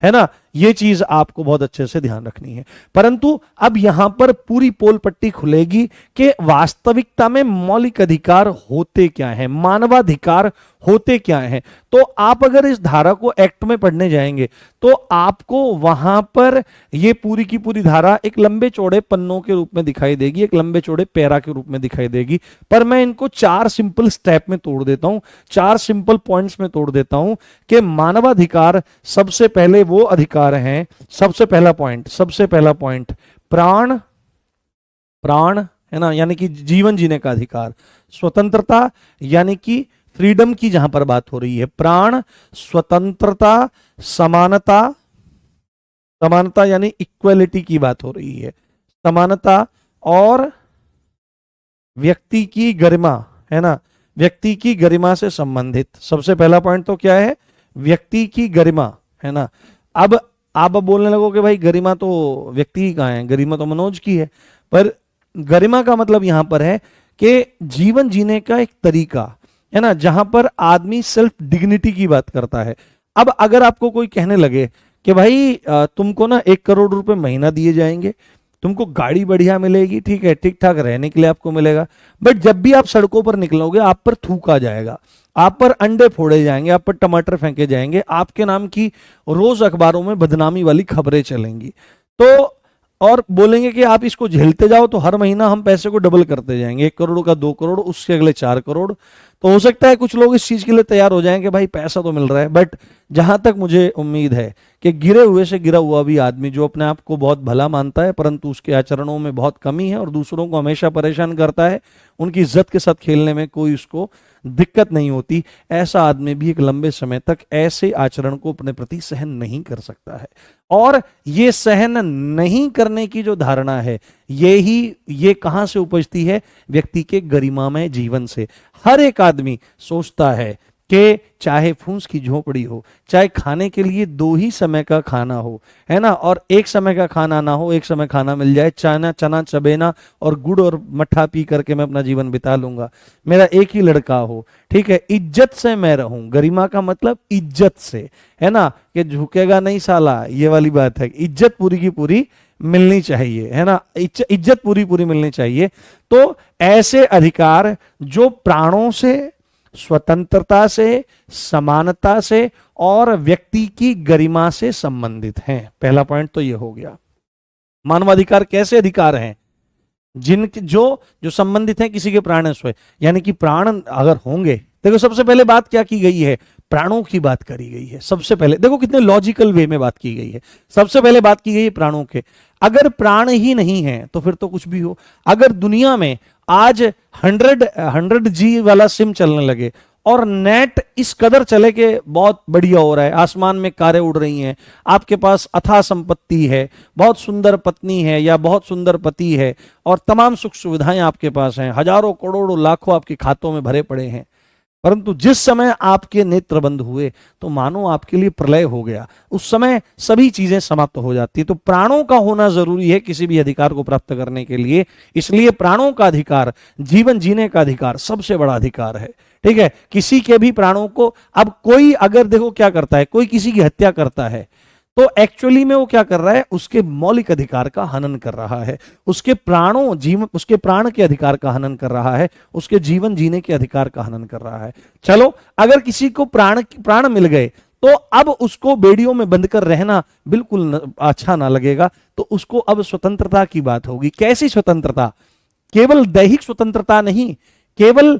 है ना। ये चीज आपको बहुत अच्छे से ध्यान रखनी है। परंतु अब यहां पर पूरी पोल पट्टी खुलेगी कि वास्तविकता में मौलिक अधिकार होते क्या हैं, मानवाधिकार होते क्या हैं। तो आप अगर इस धारा को एक्ट में पढ़ने जाएंगे तो आपको वहां पर ये पूरी की पूरी धारा एक लंबे चौड़े पन्नों के रूप में दिखाई देगी, एक लंबे चौड़े पैरा के रूप में दिखाई देगी। पर मैं इनको 4 सिंपल स्टेप में तोड़ देता हूं, 4 सिंपल पॉइंट्स में तोड़ देता हूं कि मानवाधिकार सबसे पहले वो अधिकार हैं। सबसे पहला पॉइंट प्राण, प्राण, है ना, यानी कि जीवन जीने का अधिकार। स्वतंत्रता यानी कि फ्रीडम की जहां पर बात हो रही है, प्राण, स्वतंत्रता, समानता, समानता यानी इक्वलिटी की बात हो रही है, समानता, और व्यक्ति की गरिमा, है ना, व्यक्ति की गरिमा से संबंधित। सबसे पहला पॉइंट तो क्या है? व्यक्ति की गरिमा, है ना। अब आप बोलने लगो कि भाई गरिमा तो व्यक्ति की कहां है, गरिमा तो मनोज की है। पर गरिमा का मतलब यहां पर है कि जीवन जीने का एक तरीका, है ना, जहां पर आदमी सेल्फ डिग्निटी की बात करता है। अब अगर आपको कोई कहने लगे कि भाई तुमको ना 1 करोड़ रुपए महीना दिए जाएंगे, तुमको गाड़ी बढ़िया मिलेगी, ठीक है, ठीक ठाक रहने के लिए आपको मिलेगा, बट जब भी आप सड़कों पर निकलोगे आप पर थूक आ जाएगा, आप पर अंडे फोड़े जाएंगे, आप पर टमाटर फेंके जाएंगे, आपके नाम की रोज अखबारों में बदनामी वाली खबरें चलेंगी। तो और बोलेंगे कि आप इसको झेलते जाओ तो हर महीना हम पैसे को डबल करते जाएंगे, 1 करोड़ का 2 करोड़, उसके अगले 4 करोड़। तो हो सकता है कुछ लोग इस चीज के लिए तैयार हो जाएं कि भाई पैसा तो मिल रहा है, बट जहां तक मुझे उम्मीद है कि गिरे हुए से गिरा हुआ भी आदमी जो अपने आप को बहुत भला मानता है परंतु उसके आचरणों में बहुत कमी है और दूसरों को हमेशा परेशान करता है, उनकी इज्जत के साथ खेलने में कोई उसको दिक्कत नहीं होती, ऐसा आदमी भी एक लंबे समय तक ऐसे आचरण को अपने प्रति सहन नहीं कर सकता है। और ये सहन नहीं करने की जो धारणा है, ये कहां से उपजती है? व्यक्ति के गरिमामय जीवन से। हर एक आदमी सोचता है कि चाहे फूंस की झोपड़ी हो, चाहे खाने के लिए 2 ही समय का खाना हो, है ना, और एक समय का खाना ना हो, एक समय खाना मिल जाए, चना चबेना और गुड़ और मट्ठा पी करके मैं अपना जीवन बिता लूंगा, मेरा एक ही लड़का हो, ठीक है, इज्जत से मैं रहूं। गरिमा का मतलब इज्जत से, है ना, कि झुकेगा नहीं साला, ये वाली बात है। इज्जत पूरी की पूरी मिलनी चाहिए, है ना, इज्जत पूरी पूरी मिलनी चाहिए। तो ऐसे अधिकार जो प्राणों से, स्वतंत्रता से, समानता से और व्यक्ति की गरिमा से संबंधित हैं। पहला पॉइंट तो ये हो गया। मानवाधिकार कैसे अधिकार हैं? जिनके जो जो संबंधित हैं किसी के प्राण से, यानी कि प्राण अगर होंगे, देखो सबसे पहले बात क्या की गई है? प्राणों की बात करी गई है। सबसे पहले देखो कितने लॉजिकल वे में बात की गई है। सबसे पहले बात की गई है प्राणों के। अगर प्राण ही नहीं है तो फिर तो कुछ भी हो। अगर दुनिया में आज 100G वाला सिम चलने लगे और नेट इस कदर चले कि बहुत बढ़िया हो रहा है, आसमान में कारें उड़ रही हैं, आपके पास अथाह संपत्ति है, बहुत सुंदर पत्नी है या बहुत सुंदर पति है और तमाम सुख सुविधाएं आपके पास हैं, हजारों करोड़ों लाखों आपके खातों में भरे पड़े हैं, परंतु जिस समय आपके नेत्र बंद हुए तो मानो आपके लिए प्रलय हो गया, उस समय सभी चीजें समाप्त हो जाती है। तो प्राणों का होना जरूरी है किसी भी अधिकार को प्राप्त करने के लिए। इसलिए प्राणों का अधिकार, जीवन जीने का अधिकार सबसे बड़ा अधिकार है, ठीक है। किसी के भी प्राणों को, अब कोई अगर देखो क्या करता है, कोई किसी की हत्या करता है तो एक्चुअली में वो क्या कर रहा है? उसके मौलिक अधिकार का हनन कर रहा है, उसके प्राणों जीवन, उसके प्राण के अधिकार का हनन कर रहा है, उसके जीवन जीने के अधिकार का हनन कर रहा है। चलो अगर किसी को प्राण मिल गए तो अब उसको बेड़ियों में बंद कर रहना बिल्कुल अच्छा ना लगेगा, तो उसको अब स्वतंत्रता की बात होगी। कैसी स्वतंत्रता? केवल दैहिक स्वतंत्रता नहीं, केवल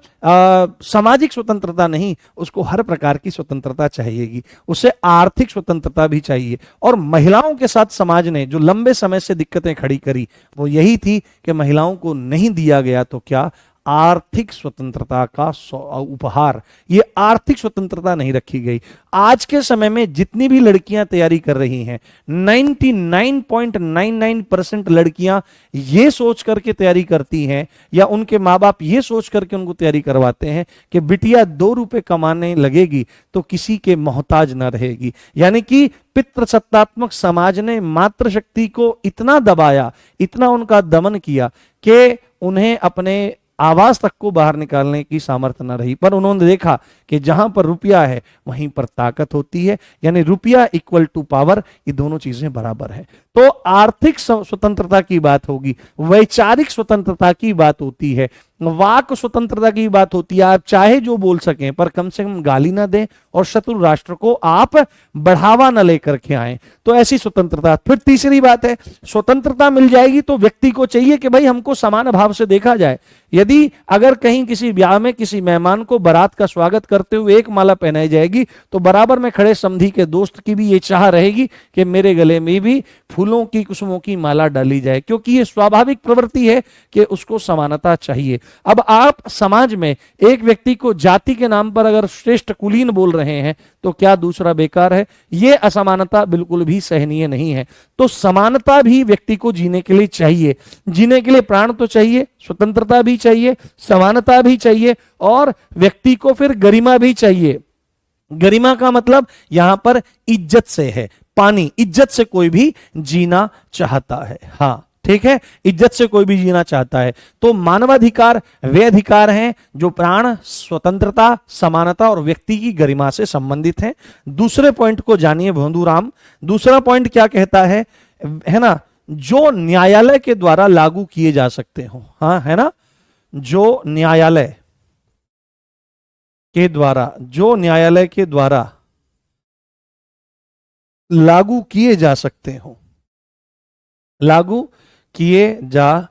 सामाजिक स्वतंत्रता नहीं, उसको हर प्रकार की स्वतंत्रता चाहिएगी। उसे आर्थिक स्वतंत्रता भी चाहिए। और महिलाओं के साथ समाज ने जो लंबे समय से दिक्कतें खड़ी करी वो यही थी कि महिलाओं को नहीं दिया गया तो क्या? आर्थिक स्वतंत्रता का उपहार। ये आर्थिक स्वतंत्रता नहीं रखी गई। आज के समय में जितनी भी लड़कियां तैयारी कर रही हैं, 99.99% लड़कियां ये सोच करके तैयारी करती हैं या उनके माँ बाप ये सोच करके उनको तैयारी करवाते हैं कि बिटिया 2 रुपए कमाने लगेगी तो किसी के मोहताज ना रहेगी। यानी कि पितृसत्तात्मक समाज ने मातृशक्ति को इतना दबाया, इतना उनका दमन किया कि उन्हें अपने आवाज तक को बाहर निकालने की सामर्थ्य न रही। पर उन्होंने देखा कि जहां पर रुपया है वहीं पर ताकत होती है, यानी रुपया इक्वल टू पावर, ये दोनों चीजें बराबर है। तो आर्थिक स्वतंत्रता की बात होगी, वैचारिक स्वतंत्रता की बात होती है, वाक स्वतंत्रता की बात होती है। आप चाहे जो बोल सकें पर कम से कम गाली ना दें और शत्रु राष्ट्र को आप बढ़ावा ना लेकर के आए, तो ऐसी स्वतंत्रता। फिर तीसरी बात है, स्वतंत्रता मिल जाएगी तो व्यक्ति को चाहिए कि भाई हमको समान भाव से देखा जाए। यदि अगर कहीं किसी ब्याह में किसी मेहमान को बारात का स्वागत करते हुए एक माला पहनाई जाएगी तो बराबर में खड़े समधी के दोस्त की भी ये चाह रहेगी कि मेरे गले में भी फूलों की, कुसुमों की माला डाली जाए, क्योंकि ये स्वाभाविक प्रवृत्ति है कि उसको समानता चाहिए। अब आप समाज में एक व्यक्ति को जाति के नाम पर अगर श्रेष्ठ कुलीन बोल रहे हैं तो क्या दूसरा बेकार है? ये असमानता बिल्कुल भी सहनीय नहीं है। तो समानता भी व्यक्ति को जीने के लिए चाहिए। जीने के लिए प्राण तो चाहिए, स्वतंत्रता भी चाहिए, समानता भी चाहिए और व्यक्ति को फिर गरिमा भी चाहिए। गरिमा का मतलब यहां पर इज्जत से है। पानी, इज्जत से कोई भी जीना चाहता है, हाँ ठीक है, इज्जत से कोई भी जीना चाहता है। तो मानवाधिकार वे अधिकार हैं जो प्राण, स्वतंत्रता, समानता और व्यक्ति की गरिमा से संबंधित हैं। दूसरे पॉइंट को जानिए भोंदूराम। दूसरा पॉइंट क्या कहता है ना, जो न्यायालय के द्वारा लागू किए जा सकते हो, हाँ है ना, जो न्यायालय के द्वारा, जो न्यायालय के द्वारा लागू किए जा सकते हो, लागू किए जा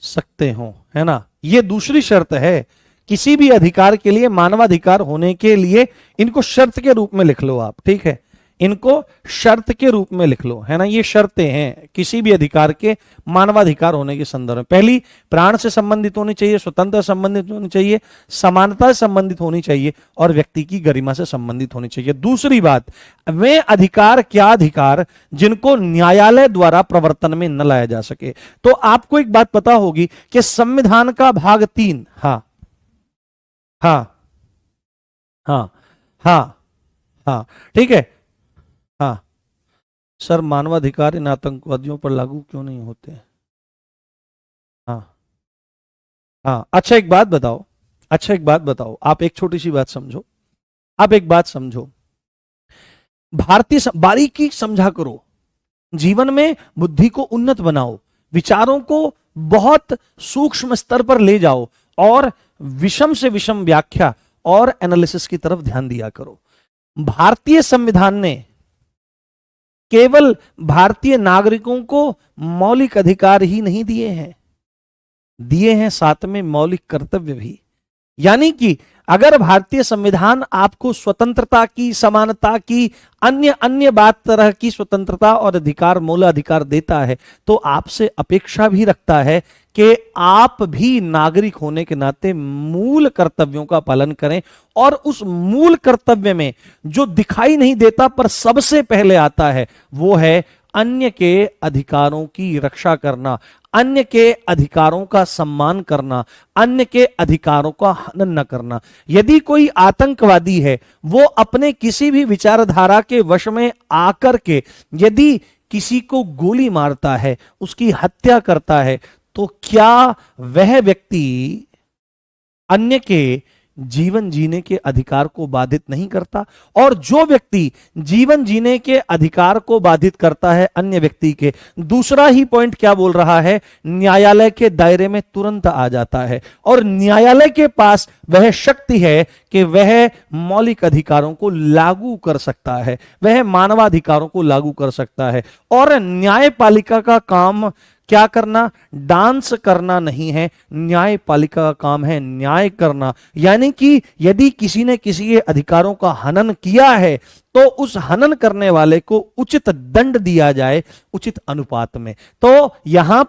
सकते हो, है ना। ये दूसरी शर्त है। किसी भी अधिकार के लिए, मानवाधिकार होने के लिए इनको शर्त के रूप में लिख लो आप, ठीक है, इनको शर्त के रूप में लिख लो, है ना। ये शर्तें हैं किसी भी अधिकार के मानवाधिकार होने के संदर्भ में। पहली, प्राण से संबंधित होनी चाहिए, स्वतंत्रता संबंधित होनी चाहिए, समानता से संबंधित होनी चाहिए और व्यक्ति की गरिमा से संबंधित होनी चाहिए। दूसरी बात, वे अधिकार क्या अधिकार जिनको न्यायालय द्वारा प्रवर्तन में न लाया जा सके। तो आपको एक बात पता होगी कि संविधान का भाग 3, हाँ हाँ हाँ हाँ हाँ, ठीक है, हाँ सर, मानवाधिकार इन आतंकवादियों पर लागू क्यों नहीं होते। हाँ हाँ, अच्छा एक बात बताओ, अच्छा एक बात बताओ, आप एक छोटी सी बात समझो, आप एक बात समझो, बारीकी समझा करो, जीवन में बुद्धि को उन्नत बनाओ, विचारों को बहुत सूक्ष्म स्तर पर ले जाओ और विषम से विषम व्याख्या और एनालिसिस की तरफ ध्यान दिया करो। भारतीय संविधान ने केवल भारतीय नागरिकों को मौलिक अधिकार ही नहीं दिए हैं, दिए हैं साथ में मौलिक कर्तव्य भी। यानी कि अगर भारतीय संविधान आपको स्वतंत्रता की, समानता की, अन्य अन्य बात तरह की स्वतंत्रता और अधिकार, मूलाधिकार देता है, तो आपसे अपेक्षा भी रखता है कि आप भी नागरिक होने के नाते मूल कर्तव्यों का पालन करें। और उस मूल कर्तव्य में जो दिखाई नहीं देता पर सबसे पहले आता है, वो है अन्य के अधिकारों की रक्षा करना, अन्य के अधिकारों का सम्मान करना, अन्य के अधिकारों का हनन न करना। यदि कोई आतंकवादी है, वो अपने किसी भी विचारधारा के वश में आकर के यदि किसी को गोली मारता है, उसकी हत्या करता है, तो क्या वह व्यक्ति अन्य के जीवन जीने के अधिकार को बाधित नहीं करता? और जो व्यक्ति जीवन जीने के अधिकार को बाधित करता है अन्य व्यक्ति के, दूसरा ही पॉइंट क्या बोल रहा है, न्यायालय के दायरे में तुरंत आ जाता है और न्यायालय के पास वह शक्ति है कि वह मौलिक अधिकारों को लागू कर सकता है, वह मानवाधिकारों को लागू कर सकता है। और न्यायपालिका का काम क्या करना, डांस करना नहीं है, न्यायपालिका का काम है न्याय करना। यानी कि यदि किसी ने किसी के अधिकारों का हनन किया है, तो उस हनन करने वाले को उचित दंड दिया जाए, उचित अनुपात में। तो यहां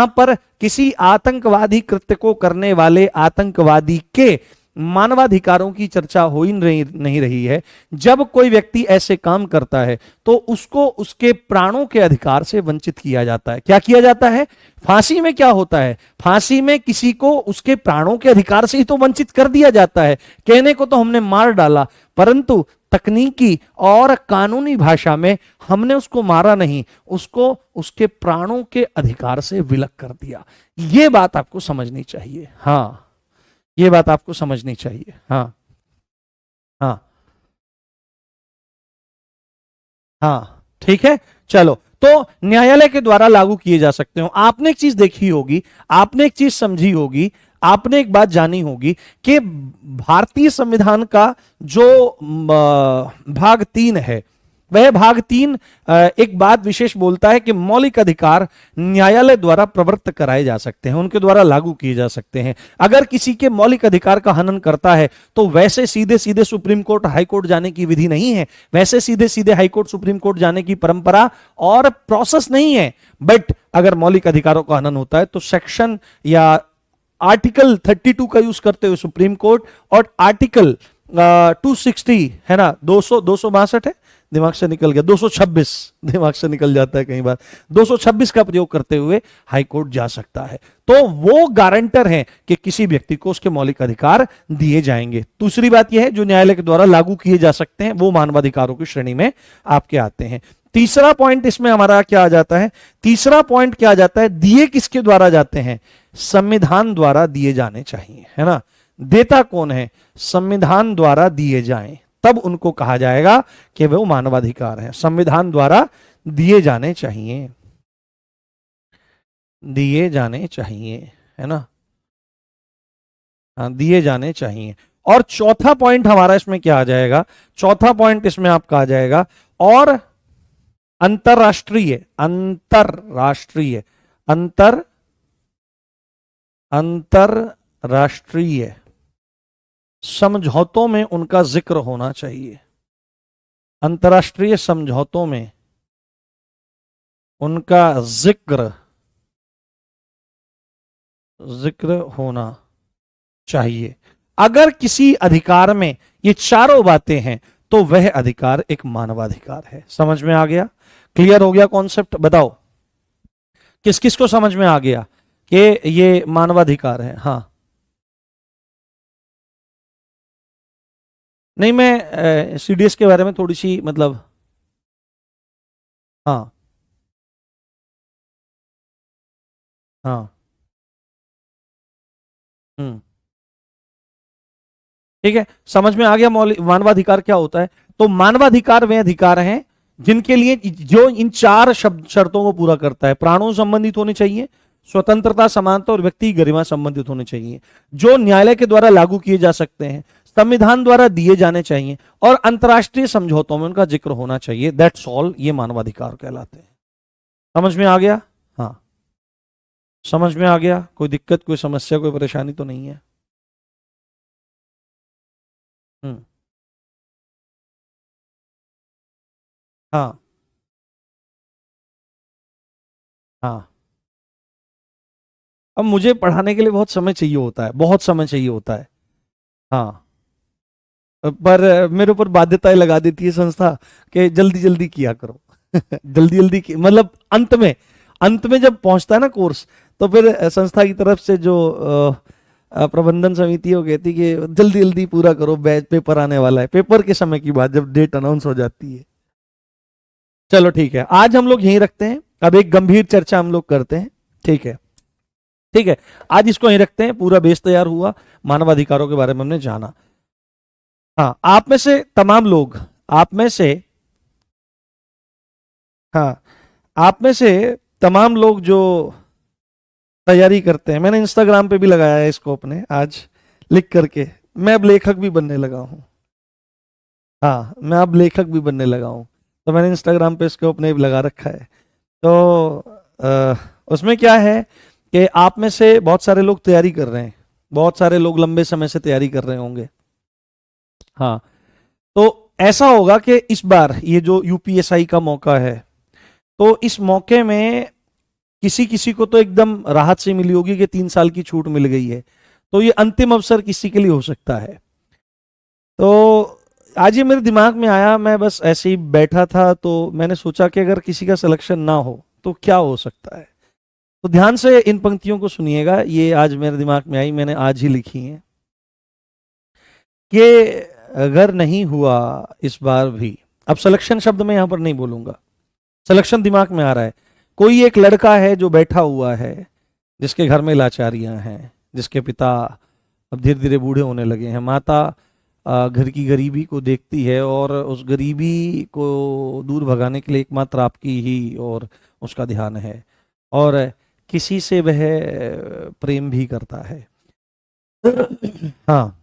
पर किसी आतंकवादी कृत्य को करने वाले आतंकवादी के मानवाधिकारों की चर्चा हो ही नहीं रही है। जब कोई व्यक्ति ऐसे काम करता है तो उसको उसके प्राणों के अधिकार से वंचित किया जाता है। क्या किया जाता है? फांसी में क्या होता है, फांसी में किसी को उसके प्राणों के अधिकार से ही तो वंचित कर दिया जाता है। कहने को तो हमने मार डाला, परंतु तकनीकी और कानूनी भाषा में हमने उसको मारा नहीं, उसको उसके प्राणों के अधिकार से विलग कर दिया। यह बात आपको समझनी चाहिए। हाँ, ये बात आपको समझनी चाहिए। हाँ हाँ हाँ, ठीक है। चलो, तो न्यायालय के द्वारा लागू किए जा सकते हो। आपने एक चीज देखी होगी, आपने एक चीज समझी होगी, आपने एक बात जानी होगी कि भारतीय संविधान का जो भाग 3 है, वह भाग 3 एक बात विशेष बोलता है कि मौलिक अधिकार न्यायालय द्वारा प्रवृत्त कराए जा सकते हैं, उनके द्वारा लागू किए जा सकते हैं। अगर किसी के मौलिक अधिकार का हनन करता है तो वैसे सीधे सीधे सुप्रीम कोर्ट, हाई कोर्ट जाने की विधि नहीं है, वैसे सीधे सीधे हाई कोर्ट, सुप्रीम कोर्ट जाने की परंपरा और प्रोसेस नहीं है। बट अगर मौलिक अधिकारों का हनन होता है तो सेक्शन या आर्टिकल 32 का यूज करते हुए सुप्रीम कोर्ट और आर्टिकल 260 है ना, 262 है, दिमाग से निकल गया, 226 दिमाग से निकल जाता है कई बार, 226 का प्रयोग करते हुए हाई कोर्ट जा सकता है। तो वो गारंटर हैं कि किसी व्यक्ति को उसके मौलिक अधिकार दिए जाएंगे। दूसरी बात यह है, जो न्यायालय के द्वारा लागू किए जा सकते हैं वो मानवाधिकारों की श्रेणी में आपके आते हैं। तीसरा पॉइंट इसमें हमारा क्या आ जाता है, तीसरा पॉइंट क्या आ जाता है, दिए किसके द्वारा जाते हैं? संविधान द्वारा दिए जाने चाहिए, है ना। देता कौन है? संविधान द्वारा दिए जाएं, तब उनको कहा जाएगा कि वो मानवाधिकार है। संविधान द्वारा दिए जाने चाहिए, दिए जाने चाहिए, है ना, हाँ, दिए जाने चाहिए। और चौथा पॉइंट हमारा इसमें क्या आ जाएगा, चौथा पॉइंट इसमें आपका आ जाएगा और अंतरराष्ट्रीय अंतरराष्ट्रीय अंतर अंतरराष्ट्रीय समझौतों में उनका जिक्र होना चाहिए। अंतरराष्ट्रीय समझौतों में उनका जिक्र होना चाहिए। अगर किसी अधिकार में ये चारों बातें हैं तो वह अधिकार एक मानवाधिकार है। समझ में आ गया? क्लियर हो गया कॉन्सेप्ट? बताओ किस किस को समझ में आ गया कि ये मानवाधिकार है? हाँ, नहीं मैं सीडीएस के बारे में थोड़ी सी मतलब, हाँ हाँ, हम्म, ठीक है, समझ में आ गया मौलिक मानवाधिकार क्या होता है। तो मानवाधिकार वे अधिकार हैं जिनके लिए जो इन चार शब्द शर्तों को पूरा करता है। प्राणों संबंधित होने चाहिए, स्वतंत्रता, समानता और व्यक्ति गरिमा संबंधित होने चाहिए, जो न्यायालय के द्वारा लागू किए जा सकते हैं, संविधान द्वारा दिए जाने चाहिए और अंतरराष्ट्रीय समझौतों में उनका जिक्र होना चाहिए। दैट्स ऑल, ये मानवाधिकार कहलाते हैं। समझ में आ गया? हाँ, समझ में आ गया? कोई दिक्कत, कोई समस्या, कोई परेशानी तो नहीं है? हम्म, हाँ हाँ। अब मुझे पढ़ाने के लिए बहुत समय चाहिए होता है, बहुत समय चाहिए होता है। हाँ, पर मेरे ऊपर बाध्यताएं लगा देती है संस्था कि जल्दी जल्दी किया करो। जल्दी जल्दी की मतलब अंत में जब पहुंचता है ना कोर्स, तो फिर संस्था की तरफ से जो प्रबंधन समिति वो कहती कि जल्दी जल्दी पूरा करो, बैच पेपर आने वाला है। पेपर के समय की बात, जब डेट अनाउंस हो जाती है। चलो ठीक है, आज हम लोग यहीं रखते हैं। अब एक गंभीर चर्चा हम लोग करते हैं। ठीक है, ठीक है, आज इसको यहीं रखते हैं। पूरा बेस तैयार हुआ, मानवाधिकारों के बारे में हमने जाना। हाँ, आप में से तमाम लोग, आप में से, हाँ, आप में से तमाम लोग जो तैयारी करते हैं, मैंने इंस्टाग्राम पे भी लगाया है इसको अपने आज लिख करके, मैं अब लेखक भी बनने लगा हूं। हाँ, मैं अब लेखक भी बनने लगा हूं, तो मैंने इंस्टाग्राम पे इसको अपने लगा रखा है। तो उसमें क्या है कि आप में से बहुत सारे लोग तैयारी कर रहे हैं, बहुत सारे लोग लंबे समय से तैयारी कर रहे होंगे। हाँ, तो ऐसा होगा कि इस बार ये जो यूपीएसआई का मौका है, तो इस मौके में किसी किसी को तो एकदम राहत से मिली होगी कि 3 साल की छूट मिल गई है, तो ये अंतिम अवसर किसी के लिए हो सकता है। तो आज ये मेरे दिमाग में आया, मैं बस ऐसे ही बैठा था तो मैंने सोचा कि अगर किसी का सिलेक्शन ना हो तो क्या हो सकता है। तो ध्यान से इन पंक्तियों को सुनिएगा, ये आज मेरे दिमाग में आई, मैंने आज ही लिखी है कि अगर नहीं हुआ इस बार भी, अब सिलेक्शन शब्द मैं यहां पर नहीं बोलूंगा, सिलेक्शन दिमाग में आ रहा है। कोई एक लड़का है जो बैठा हुआ है, जिसके घर में लाचारियां हैं, जिसके पिता अब धीरे धीरे बूढ़े होने लगे हैं, माता घर की गरीबी को देखती है और उस गरीबी को दूर भगाने के लिए एकमात्र आपकी ही और उसका ध्यान है, और किसी से वह प्रेम भी करता है। हाँ,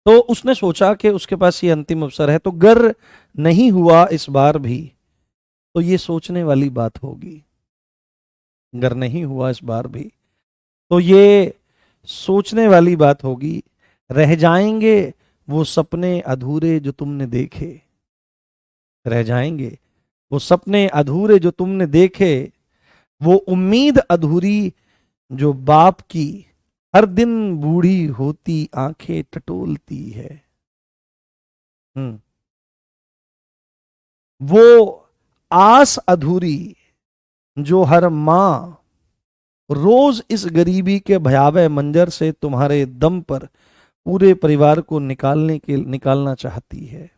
तो उसने सोचा कि उसके पास ये अंतिम अवसर है, तो अगर नहीं हुआ इस बार भी तो ये सोचने वाली बात होगी। अगर नहीं हुआ इस बार भी तो ये सोचने वाली बात होगी। रह जाएंगे वो सपने अधूरे जो तुमने देखे, रह जाएंगे वो सपने अधूरे जो तुमने देखे, वो उम्मीद अधूरी जो बाप की हर दिन बूढ़ी होती आंखें टटोलती है। हम्म, वो आस अधूरी जो हर माँ रोज इस गरीबी के भयावह मंजर से तुम्हारे दम पर पूरे परिवार को निकालना चाहती है।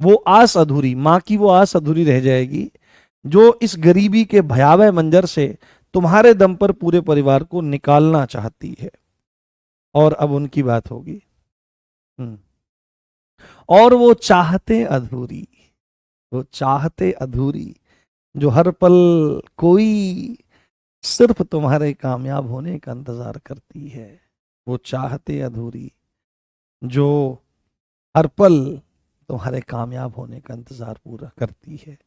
वो आस अधूरी, माँ की वो आस अधूरी रह जाएगी जो इस गरीबी के भयावह मंजर से तुम्हारे दम पर पूरे परिवार को निकालना चाहती है। और अब उनकी बात होगी। हम्म, और वो चाहते अधूरी, वो चाहते अधूरी जो हर पल कोई सिर्फ तुम्हारे कामयाब होने का इंतजार करती है। वो चाहते अधूरी जो हर पल तुम्हारे कामयाब होने का इंतजार पूरा करती है।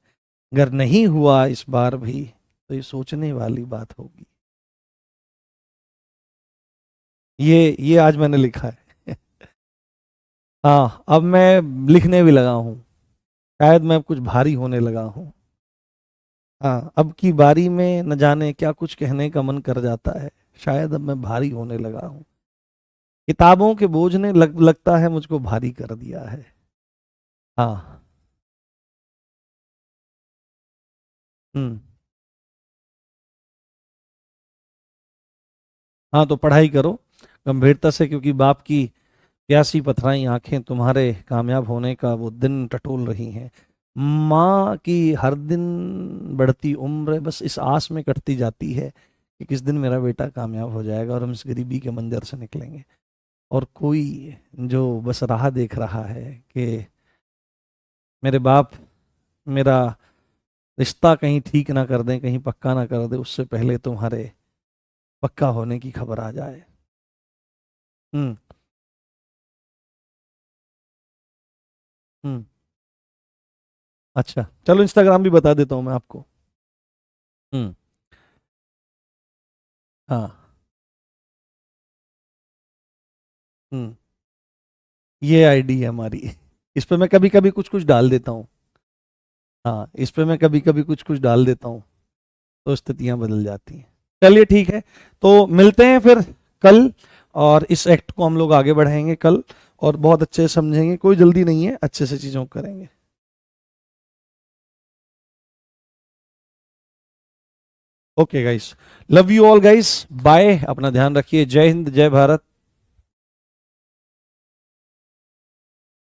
अगर नहीं हुआ इस बार भी तो ये सोचने वाली बात होगी। ये आज मैंने लिखा है। हाँ, अब मैं लिखने भी लगा हूँ। शायद मैं अब कुछ भारी होने लगा हूँ। हाँ, अब की बारी में न जाने क्या कुछ कहने का मन कर जाता है। शायद अब मैं भारी होने लगा हूँ। किताबों के बोझ ने लगता है मुझको भारी कर दिया है। हाँ। हम्म। हाँ, तो पढ़ाई करो गंभीरता से, क्योंकि बाप की प्यासी पथराई आंखें तुम्हारे कामयाब होने का वो दिन टटोल रही हैं। माँ की हर दिन बढ़ती उम्र बस इस आस में कटती जाती है कि किस दिन मेरा बेटा कामयाब हो जाएगा और हम इस गरीबी के मंजर से निकलेंगे। और कोई जो बस राह देख रहा है कि मेरे बाप मेरा रिश्ता कहीं ठीक ना कर दें, कहीं पक्का ना कर दे, उससे पहले तुम्हारे पक्का होने की खबर आ जाए। हम्म। हम्म। अच्छा, चलो इंस्टाग्राम भी बता देता हूँ मैं आपको। हम्म। हाँ। हम्म। ये आईडी है हमारी। इस पे मैं कभी कभी कुछ कुछ डाल देता हूँ। हाँ, इस पे मैं कभी कभी कुछ कुछ डाल देता हूँ, तो स्थितियां बदल जाती हैं। चलिए ठीक है, तो मिलते हैं फिर कल, और इस एक्ट को हम लोग आगे बढ़ाएंगे कल, और बहुत अच्छे से समझेंगे। कोई जल्दी नहीं है, अच्छे से चीजों को करेंगे। Okay guys, love you all guys, bye, अपना ध्यान रखिए। जय हिंद, जय भारत।